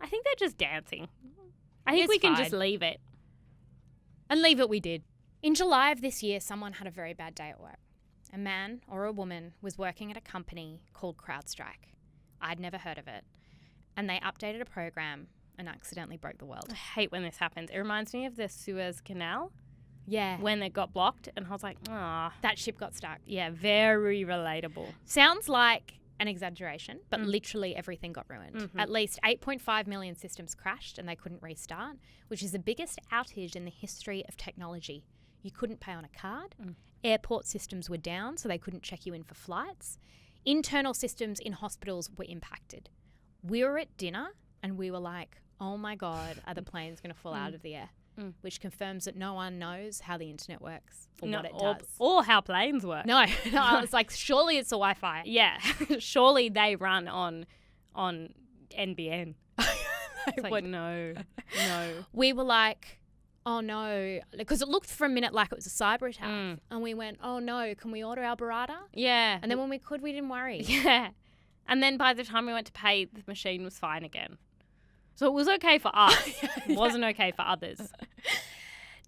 I think they're just dancing. I think It's we can fine. just leave it. And leave it we did. In July of this year, someone had a very bad day at work. A man or a woman was working at a company called CrowdStrike. I'd never heard of it. And they updated a program and accidentally broke the world. I hate when this happens. It reminds me of the Suez Canal Yeah. when it got blocked. And I was like, That ship got stuck. yeah, very relatable. Sounds like an exaggeration, but literally everything got ruined. Mm-hmm. At least 8.5 million systems crashed and they couldn't restart, which is the biggest outage in the history of technology. You couldn't pay on a card. Airport systems were down, so they couldn't check you in for flights. Internal systems in hospitals were impacted. We were at dinner and we were like, oh my God, are the planes going to fall out of the air? Which confirms that no one knows how the internet works or what it does. Or how planes work. No, I was like, surely it's the Wi-Fi. Yeah. Surely they run on NBN. It's like, no. We were like, oh no, because it looked for a minute like it was a cyber attack. And we went, oh no, can we order our burrata? Yeah. And then when we could, we didn't worry. Yeah. And then by the time we went to pay, the machine was fine again. So it was okay for us. It wasn't okay for others.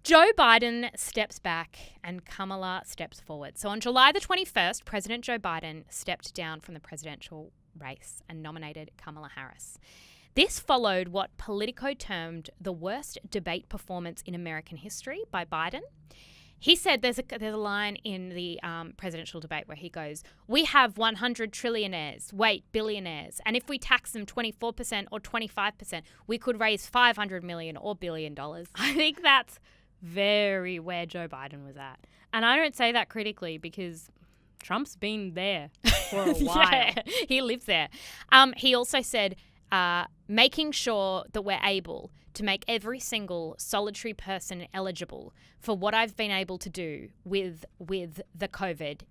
Joe Biden steps back and Kamala steps forward. So on July the 21st, President Joe Biden stepped down from the presidential race and nominated Kamala Harris. This followed what Politico termed the worst debate performance in American history by Biden. He said there's a line in the presidential debate where he goes, we have 100 trillionaires, billionaires, and if we tax them 24% or 25%, we could raise $500 million or $1 billion. I think that's very where Joe Biden was at. And I don't say that critically because Trump's been there for a while. Yeah, he lives there. He also said, making sure that we're able to make every single solitary person eligible for what I've been able to do with the COVID,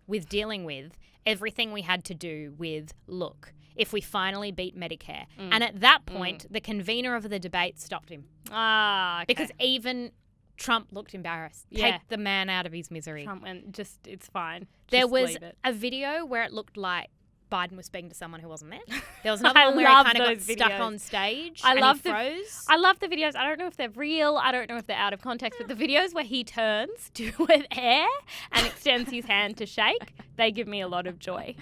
with dealing with everything we had to do with, look, if we finally beat Medicare. And at that point, the convener of the debate stopped him. Okay. Because even Trump looked embarrassed. Yeah. Take the man out of his misery. Trump went, it's fine. There Just was leave it. a video where it looked like Biden was speaking to someone who wasn't there. There was another one where he love kind of got those stuck videos. on stage I and love he froze. I love the videos. I don't know if they're real. I don't know if they're out of context. But the videos where he turns to an air and extends his hand to shake, they give me a lot of joy.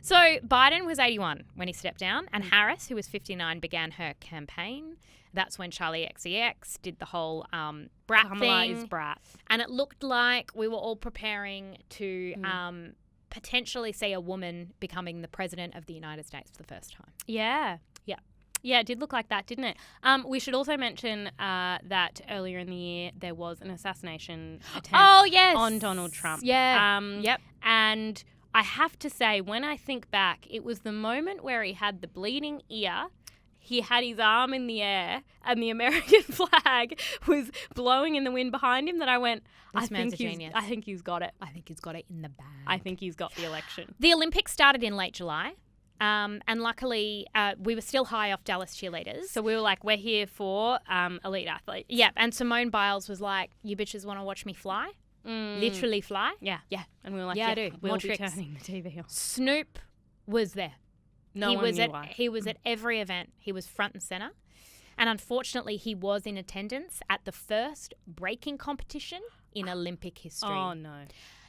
So Biden was 81 when he stepped down, and Harris, who was 59, began her campaign. That's when Charlie XCX did the whole brat Kamala thing. is brat. And it looked like we were all preparing to potentially see a woman becoming the president of the United States for the first time. Yeah. Yeah. Yeah, it did look like that, didn't it? We should also mention that earlier in the year there was an assassination attempt on Donald Trump. Yeah. Yep. And I have to say, when I think back, it was the moment where he had the bleeding ear, he had his arm in the air, and the American flag was blowing in the wind behind him that I went, This man's a genius. I think he's got it. I think he's got it in the bag. I think he's got the election. The Olympics started in late July. And luckily, we were still high off Dallas cheerleaders. So we were like, we're here for elite athletes. Yeah, and Simone Biles was like, you bitches want to watch me fly? Literally fly? Yeah. Yeah. And we were like, Yeah, I do. We'll More be tricks. turning the TV on. Snoop was there. He was at every event. He was front and center. And unfortunately, he was in attendance at the first breaking competition in Olympic history. Oh, no.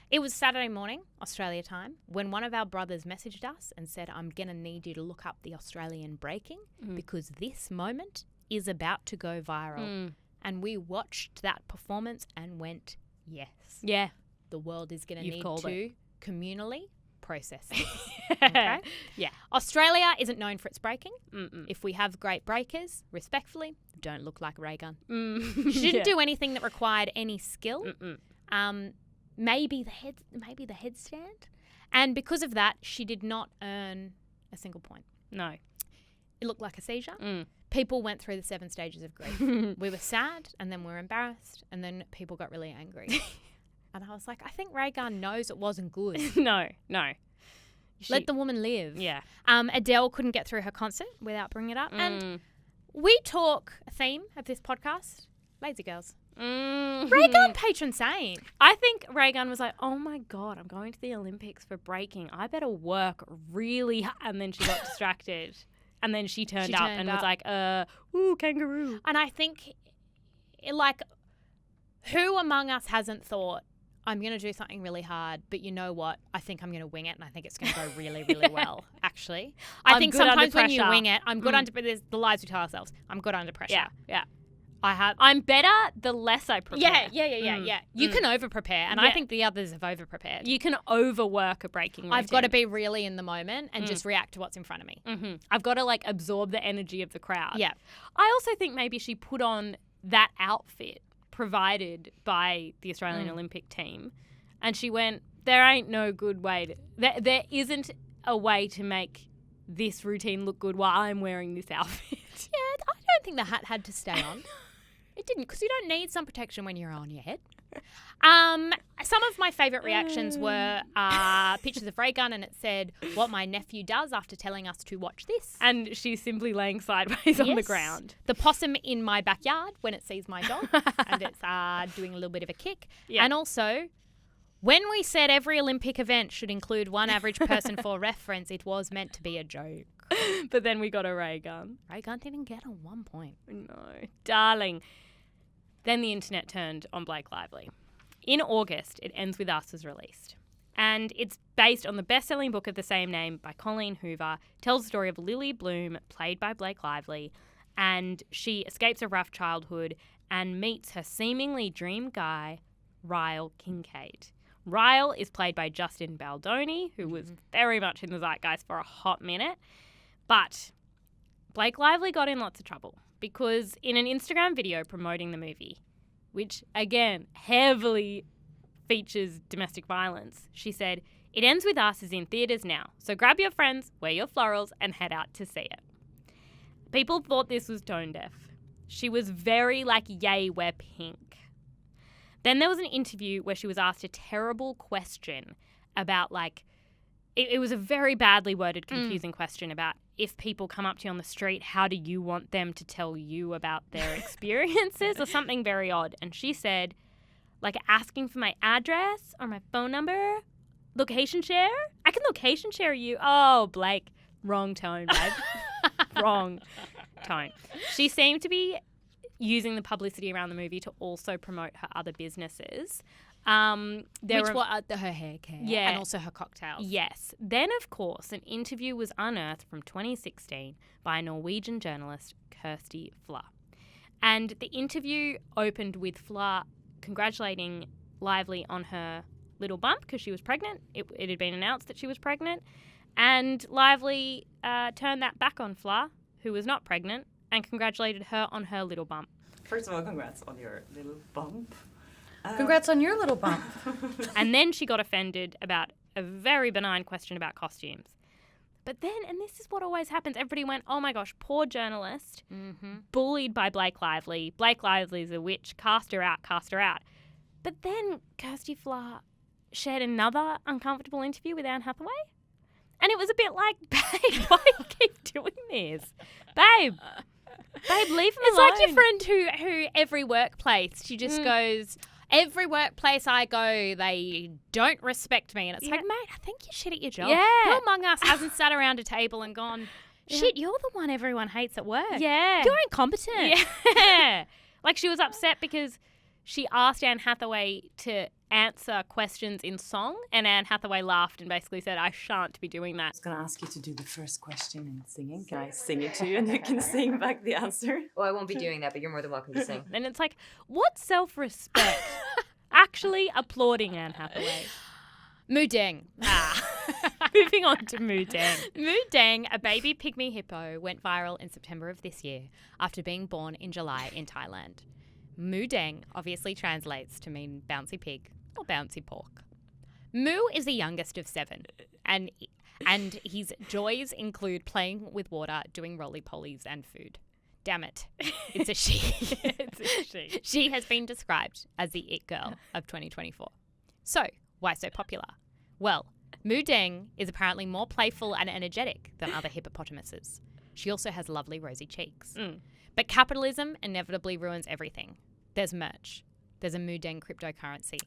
It was Saturday morning, Australia time, when one of our brothers messaged us and said, I'm going to need you to look up the Australian breaking because this moment is about to go viral. And we watched that performance and went, yes. Yeah. The world is going to need called to communally process this. Okay? Yeah. Australia isn't known for its breaking. Mm-mm. If we have great breakers, respectfully, don't look like Raygun. Mm. She didn't do anything that required any skill. Mm-mm. Maybe the headstand. And because of that, she did not earn a single point. No. It looked like a seizure. Mm. People went through the 7 stages of grief. We were sad, and then we were embarrassed, and then people got really angry. And I was like, I think Raygun knows it wasn't good. No. Let the woman live. Yeah. Adele couldn't get through her concert without bringing it up. And we talk a theme of this podcast, lazy girls. Raygun patron saint. I think Raygun was like, oh my God, I'm going to the Olympics for breaking. I better work really hard. And then she got distracted. And then she turned up and was like, ooh, kangaroo. And I think, who among us hasn't thought, I'm going to do something really hard, but you know what? I think I'm going to wing it, and I think it's going to go really, really well, actually. I think sometimes when you wing it, I'm good under, but there's the lies we tell ourselves. I'm good under pressure. Yeah. I'm better the less I prepare. Yeah. You can over-prepare, and I think the others have over-prepared. You can overwork a breaking routine. I've got to be really in the moment and just react to what's in front of me. I've got to, like, absorb the energy of the crowd. Yeah. I also think maybe she put on that outfit provided by the Australian Olympic team, and she went, there ain't no good way to... There isn't a way to make this routine look good while I'm wearing this outfit. Yeah, I don't think the hat had to stay on. It didn't, because you don't need sun protection when you're on your head. Some of my favourite reactions were pictures of Raygun, and it said, what my nephew does after telling us to watch this. And she's simply laying sideways on the ground. The possum in my backyard when it sees my dog, and it's doing a little bit of a kick. Yeah. And also, when we said every Olympic event should include one average person for reference, it was meant to be a joke. But then we got a Raygun. Raygun didn't get a 1 point. No. Darling. Then the internet turned on Blake Lively. In August, It Ends With Us was released. And it's based on the best-selling book of the same name by Colleen Hoover. It tells the story of Lily Bloom, played by Blake Lively, and she escapes a rough childhood and meets her seemingly dream guy, Ryle Kincaid. Ryle is played by Justin Baldoni, who was very much in the zeitgeist for a hot minute. But Blake Lively got in lots of trouble because in an Instagram video promoting the movie, which, again, heavily features domestic violence, she said, It Ends With Us is in theatres now, so grab your friends, wear your florals, and head out to see it. People thought this was tone deaf. She was very like, yay, we're pink. Then there was an interview where she was asked a terrible question about, like, it was a very badly worded, confusing question about if people come up to you on the street, how do you want them to tell you about their experiences or something very odd. And she said, like, asking for my address or my phone number, location share? I can location share you. Oh, Blake, wrong tone, babe. Wrong tone. She seemed to be using the publicity around the movie to also promote her other businesses. Which were her hair care and also her cocktails. Yes. Then, of course, an interview was unearthed from 2016 by a Norwegian journalist, Kirsty Fla. And the interview opened with Fla congratulating Lively on her little bump because she was pregnant. It had been announced that she was pregnant. And Lively turned that back on Fla, who was not pregnant, and congratulated her on her little bump. First of all, congrats on your little bump. Congrats on your little bump. And then she got offended about a very benign question about costumes. But then, and this is what always happens, everybody went, oh my gosh, poor journalist, bullied by Blake Lively. Blake Lively's a witch, cast her out, cast her out. But then Kirsty Fla shared another uncomfortable interview with Anne Hathaway. And it was a bit like, babe, why do you keep doing this? Babe, leave him It's alone. like your friend who every workplace, she just goes, every workplace I go, they don't respect me. And it's like, mate, I think you're shit at your job. Yeah. Who among us hasn't sat around a table and gone, shit, you're the one everyone hates at work. Yeah. You're incompetent. Yeah. Like she was upset because she asked Anne Hathaway to answer questions in song, and Anne Hathaway laughed and basically said, I shan't be doing that. I was going to ask you to do the first question in singing. Can I sing it to you and you can sing back the answer? Well, I won't be doing that, but you're more than welcome to sing. And it's like, what self-respect? Actually applauding Anne Hathaway. Moo Deng. Moving on to Moo Deng. Moo Deng, a baby pygmy hippo, went viral in September of this year after being born in July in Thailand. Moo Deng obviously translates to mean bouncy pig or bouncy pork. Moo is the youngest of 7, and his joys include playing with water, doing roly-polies and food. Damn it. It's a she. It's a she. She has been described as the it girl of 2024. So, why so popular? Well, Moo Deng is apparently more playful and energetic than other hippopotamuses. She also has lovely rosy cheeks. But capitalism inevitably ruins everything. There's merch. There's a Moo Deng cryptocurrency.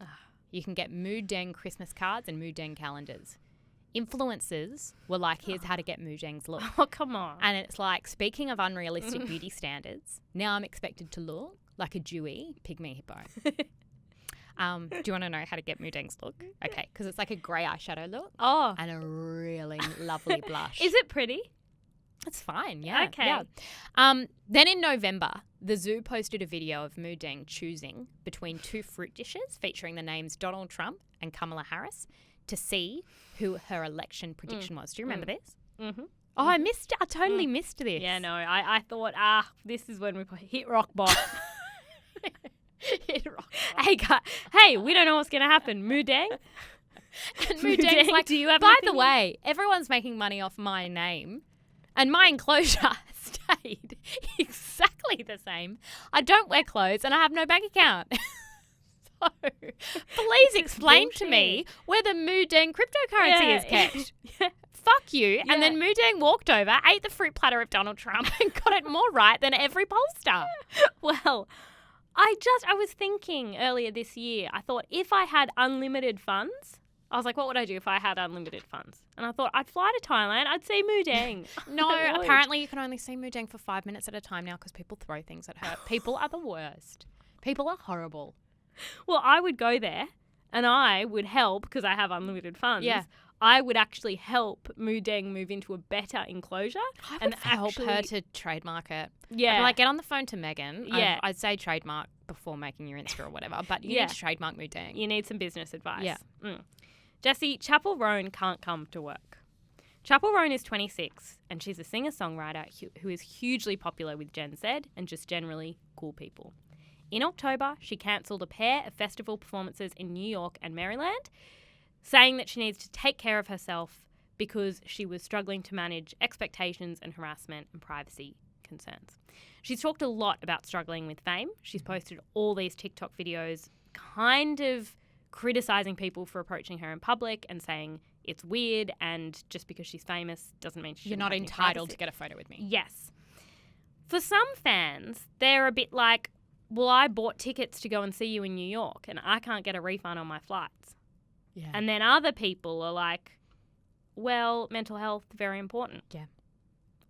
You can get Moo Deng Christmas cards and Moo Deng calendars. Influencers were like, here's how to get Moo Deng's look. Oh, come on. And it's like, speaking of unrealistic beauty standards, now I'm expected to look like a dewy pygmy hippo. Do you want to know how to get Moo Deng's look? Okay, because it's like a grey eyeshadow look Oh. and a really lovely blush. Is it pretty? That's fine. Yeah. Okay. Yeah. Then in November, the zoo posted a video of Moo Deng choosing between 2 fruit dishes featuring the names Donald Trump and Kamala Harris to see who her election prediction was. Do you remember this? Mm-hmm. Oh, I missed it. I totally missed this. Yeah, no, I thought, this is when we hit rock bottom. Hit rock. Hey, we don't know what's going to happen. Moo Deng? And Moo Deng's like, do you have by an the opinion? way, everyone's making money off my name and my enclosure stayed exactly the same. I don't wear clothes and I have no bank account. So please explain to me where the Moo Deng cryptocurrency is kept. Fuck you. Yeah. And then Moo Deng walked over, ate the fruit platter of Donald Trump and got it more right than every pollster. Well, I was thinking earlier this year, I thought if I had unlimited funds, I was like, what would I do if I had unlimited funds? And I thought I'd fly to Thailand, I'd see Moo Deng. No, I would. apparently you can only see Moo Deng for 5 minutes at a time now because people throw things at her. People are the worst. People are horrible. Well, I would go there and I would help because I have unlimited funds. Yeah. I would actually help Moo Deng move into a better enclosure. I and would help her to trademark it. Yeah. I'd be like, get on the phone to Meghan. Yeah. I'd say trademark before making your Insta or whatever, but you Yeah. need to trademark Moo Deng. You need some business advice. Yeah. Jessie, Chappell Roan can't come to work. Chappell Roan is 26 and she's a singer-songwriter who is hugely popular with Gen Z and just generally cool people. In October, she cancelled a pair of festival performances in New York and Maryland, saying that she needs to take care of herself because she was struggling to manage expectations and harassment and privacy concerns. She's talked a lot about struggling with fame. She's posted all these TikTok videos kind of criticising people for approaching her in public and saying it's weird and just because she's famous doesn't mean she You're shouldn't not have any entitled privacy. to get a photo with me. Yes. For some fans, they're a bit like, well, I bought tickets to go and see you in New York and I can't get a refund on my flights. Yeah. And then other people are like, well, mental health, very important. Yeah.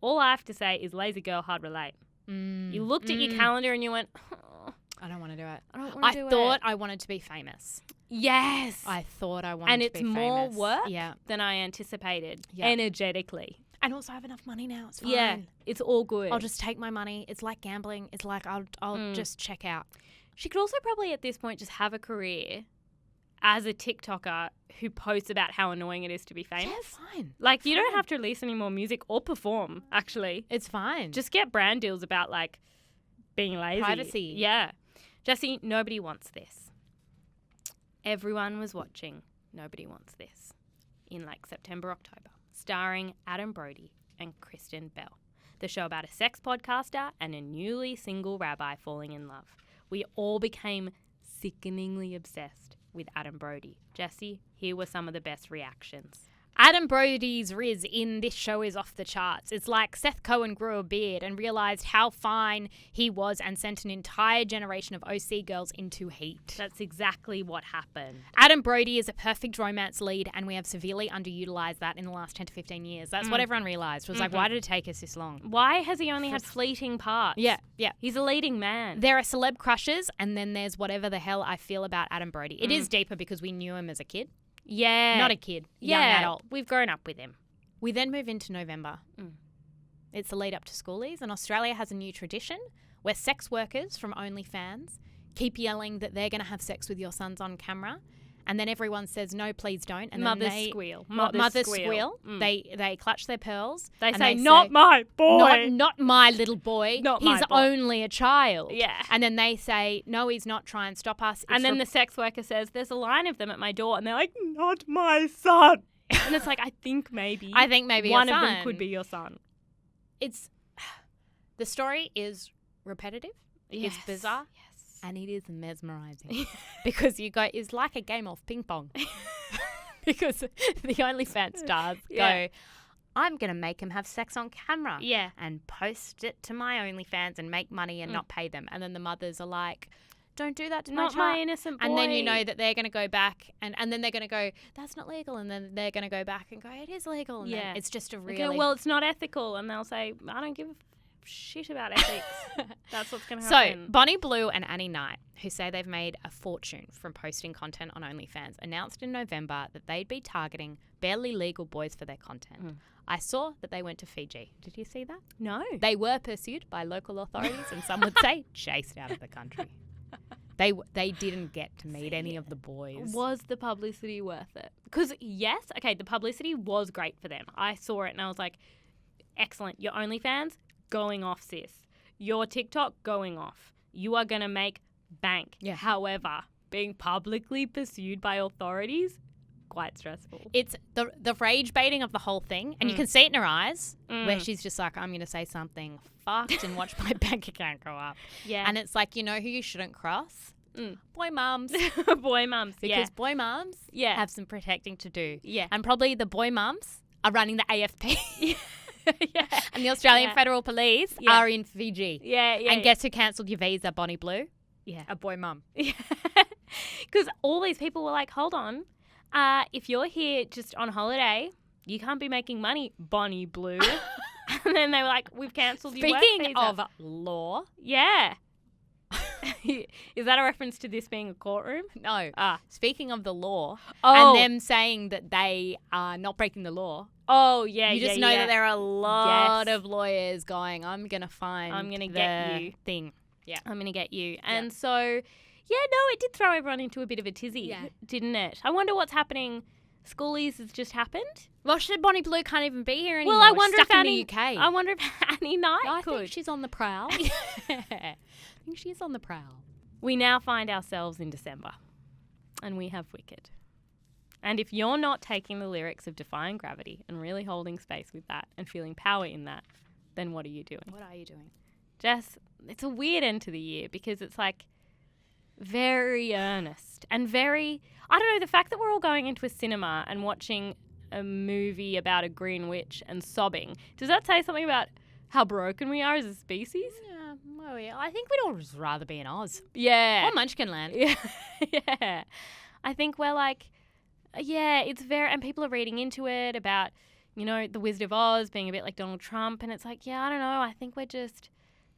All I have to say is lazy girl, hard relate. You looked at your calendar and you went, oh, I don't want to do it. I don't want to do I thought it. I wanted to be famous. Yes. I thought I wanted and to it's be more famous. work Yeah. than I anticipated Yeah. energetically. And also I have enough money now. It's fine. Yeah, it's all good. I'll just take my money. It's like gambling. It's like I'll just check out. She could also probably at this point just have a career as a TikToker who posts about how annoying it is to be famous. Yeah, fine. Like, you don't have to release any more music or perform, actually. It's fine. Just get brand deals about, like, being lazy. Privacy. Yeah. Jessie, nobody wants this. Everyone was watching Nobody Wants This in, like, September, October, starring Adam Brody and Kristen Bell, the show about a sex podcaster and a newly single rabbi falling in love. We all became sickeningly obsessed with Adam Brody. Jessie, here were some of the best reactions. Adam Brody's Riz in this show is off the charts. It's like Seth Cohen grew a beard and realised how fine he was and sent an entire generation of OC girls into heat. That's exactly what happened. Adam Brody is a perfect romance lead and we have severely underutilised that in the last 10 to 15 years. That's what everyone realised. Was like, why did it take us this long? Why has he only had fleeting parts? Yeah. He's a leading man. There are celeb crushes and then there's whatever the hell I feel about Adam Brody. It is deeper because we knew him as a kid. Yeah. Not a kid, young adult. We've grown up with him. We then move into November. It's the lead up to Schoolies, and Australia has a new tradition where sex workers from OnlyFans keep yelling that they're going to have sex with your sons on camera, and then everyone says, no, please don't. And Mothers then they squeal. Mothers squeal. Mm. They clutch their pearls. They and say, not my boy. Not my little boy. Not He's my boy." only a child. Yeah. And then they say, no, he's not. Try and stop us. And then the sex worker says, there's a line of them at my door. And they're like, not my son. And it's like, I think maybe. I think maybe one your of them son. could be your son. It's the story is repetitive. It's bizarre. Yes. And it is mesmerizing because it's like a game of ping pong. Because the OnlyFans stars go, I'm going to make him have sex on camera Yeah. and post it to my OnlyFans and make money and not pay them. And then the mothers are like, don't do that to Not my my child. innocent boy. And then you know that they're going to go back and then they're going to go, that's not legal. And then they're going to go back and go, it is legal. And then it's just a They really... go, well, it's not ethical. And they'll say, I don't give a shit about ethics. That's what's going to So, happen. Bonnie Blue and Annie Knight, who say they've made a fortune from posting content on OnlyFans, announced in November that they'd be targeting barely legal boys for their content. I saw that they went to Fiji. Did you see that? No. They were pursued by local authorities and some would say chased out of the country. They didn't get to meet any of the boys. Was the publicity worth it? Because, yes, okay, the publicity was great for them. I saw it and I was like, excellent. Your OnlyFans, going off, sis. Your TikTok, going off. You are going to make bank. Yeah. However, being publicly pursued by authorities, quite stressful. It's the rage baiting of the whole thing, and you can see it in her eyes, where she's just like, I'm going to say something fucked and watch my bank account go up. Yeah. And it's like, you know who you shouldn't cross? Boy mums. Boy mums. Because boy mums Yeah. have some protecting to do. Yeah. And probably the boy mums are running the AFP. Yeah. And the Australian Yeah. Federal Police Yeah. are in Fiji. Yeah. And guess who cancelled your visa, Bonnie Blue? Yeah. A boy mum. Because all these people were like, hold on. If you're here just on holiday, you can't be making money, Bonnie Blue. And then they were like, we've cancelled your work Speaking visa. of law. Yeah. Is that a reference to this being a courtroom? No. Speaking of the law Oh. and them saying that they are not breaking the law. Oh, yeah, You just know that there are a lot of lawyers going, I'm going to find I'm gonna the get you. thing. Yeah. I'm going to get you. And so, yeah, no, it did throw everyone into a bit of a tizzy, Yeah. didn't it? I wonder what's happening. Schoolies has just happened. Well, Bonnie Blue can't even be here anymore. Well, I wonder Stuck if in Annie, the UK. I wonder if Annie Knight I could. think she's on the prowl. I think she's on the prowl. We now find ourselves in December, and we have Wicked. And if you're not taking the lyrics of Defying Gravity and really holding space with that and feeling power in that, then what are you doing? What are you doing? Jess, it's a weird end to the year because it's like very earnest and very, I don't know, the fact that we're all going into a cinema and watching a movie about a green witch and sobbing, does that say something about how broken we are as a species? Yeah, well, yeah. I think we'd all just rather be in Oz. Yeah. Or Munchkinland. Yeah. Yeah. I think we're like, yeah, it's very, and people are reading into it about, you know, the Wizard of Oz being a bit like Donald Trump. And it's like, yeah, I don't know. I think we're just,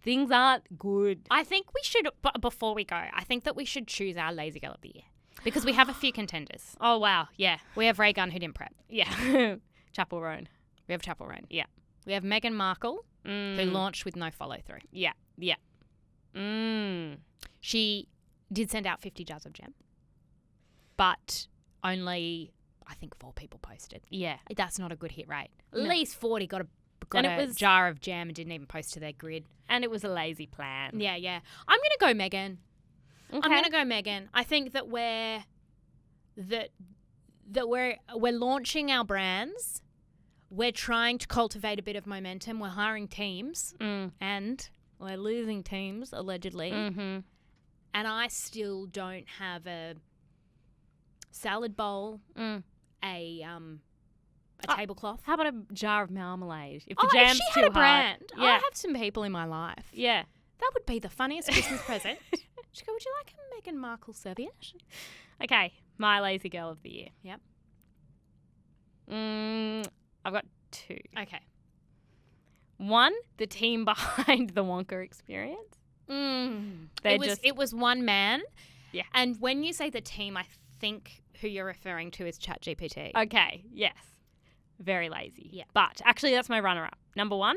things aren't good. I think we should, but before we go, I think that we should choose our lazy girl of the year. Because we have a few contenders. Oh, wow. Yeah. We have Raygun, who didn't prep. Yeah. Chappell Roan. We have Chappell Roan. Yeah. We have Meghan Markle, who launched with no follow through. Yeah. Yeah. She did send out 50 jars of jam, but only, I think, 4 people posted. Yeah. That's not a good hit rate. No. At least 40 got And a it was- jar of jam and didn't even post to their grid. And it was a lazy plan. Yeah, yeah. I'm going to go Meghan. Okay. I'm going to go Meghan. I think that we're launching our brands. We're trying to cultivate a bit of momentum. We're hiring teams and we're losing teams, allegedly. Mm-hmm. And I still don't have a salad bowl, a tablecloth. How about a jar of marmalade? If the If jam's she too had a hard. brand, I Yeah. have some people in my life. Yeah. That would be the funniest Christmas present. She'd go, would you like a Meghan Markle serviette? Okay. My lazy girl of the year. Yep. I've got 2. Okay. One, the team behind the Wonka Experience. It was one man. Yeah. And when you say the team, I think who you're referring to is ChatGPT. Okay, yes. Very lazy. Yeah. But actually, that's my runner-up. Number 1,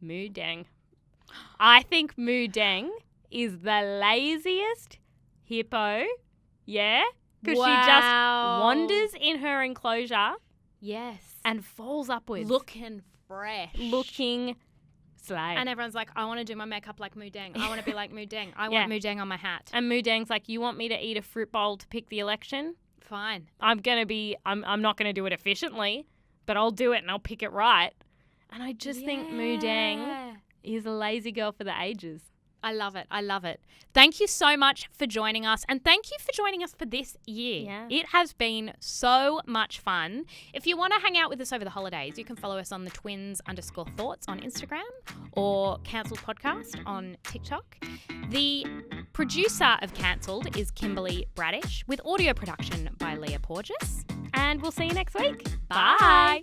Moo Deng. I think Moo Deng is the laziest hippo. Yeah? Because she just wanders in her enclosure Yes. and falls upwards. Looking fresh. Looking slay. And everyone's like, I want to do my makeup like Moo Deng. I want to be like Moo Deng. I Yeah. want Moo Deng on my hat. And Moo Deng's like, you want me to eat a fruit bowl to pick the election? Fine. I'm not going to do it efficiently, but I'll do it and I'll pick it right. And I just think Moo Deng is a lazy girl for the ages. I love it. I love it. Thank you so much for joining us. And thank you for joining us for this year. Yeah. It has been so much fun. If you want to hang out with us over the holidays, you can follow us on the twins_thoughts on Instagram or Cancelled Podcast on TikTok. The producer of Cancelled is Kimberly Bradish with audio production by Leah Porges. And we'll see you next week. Bye.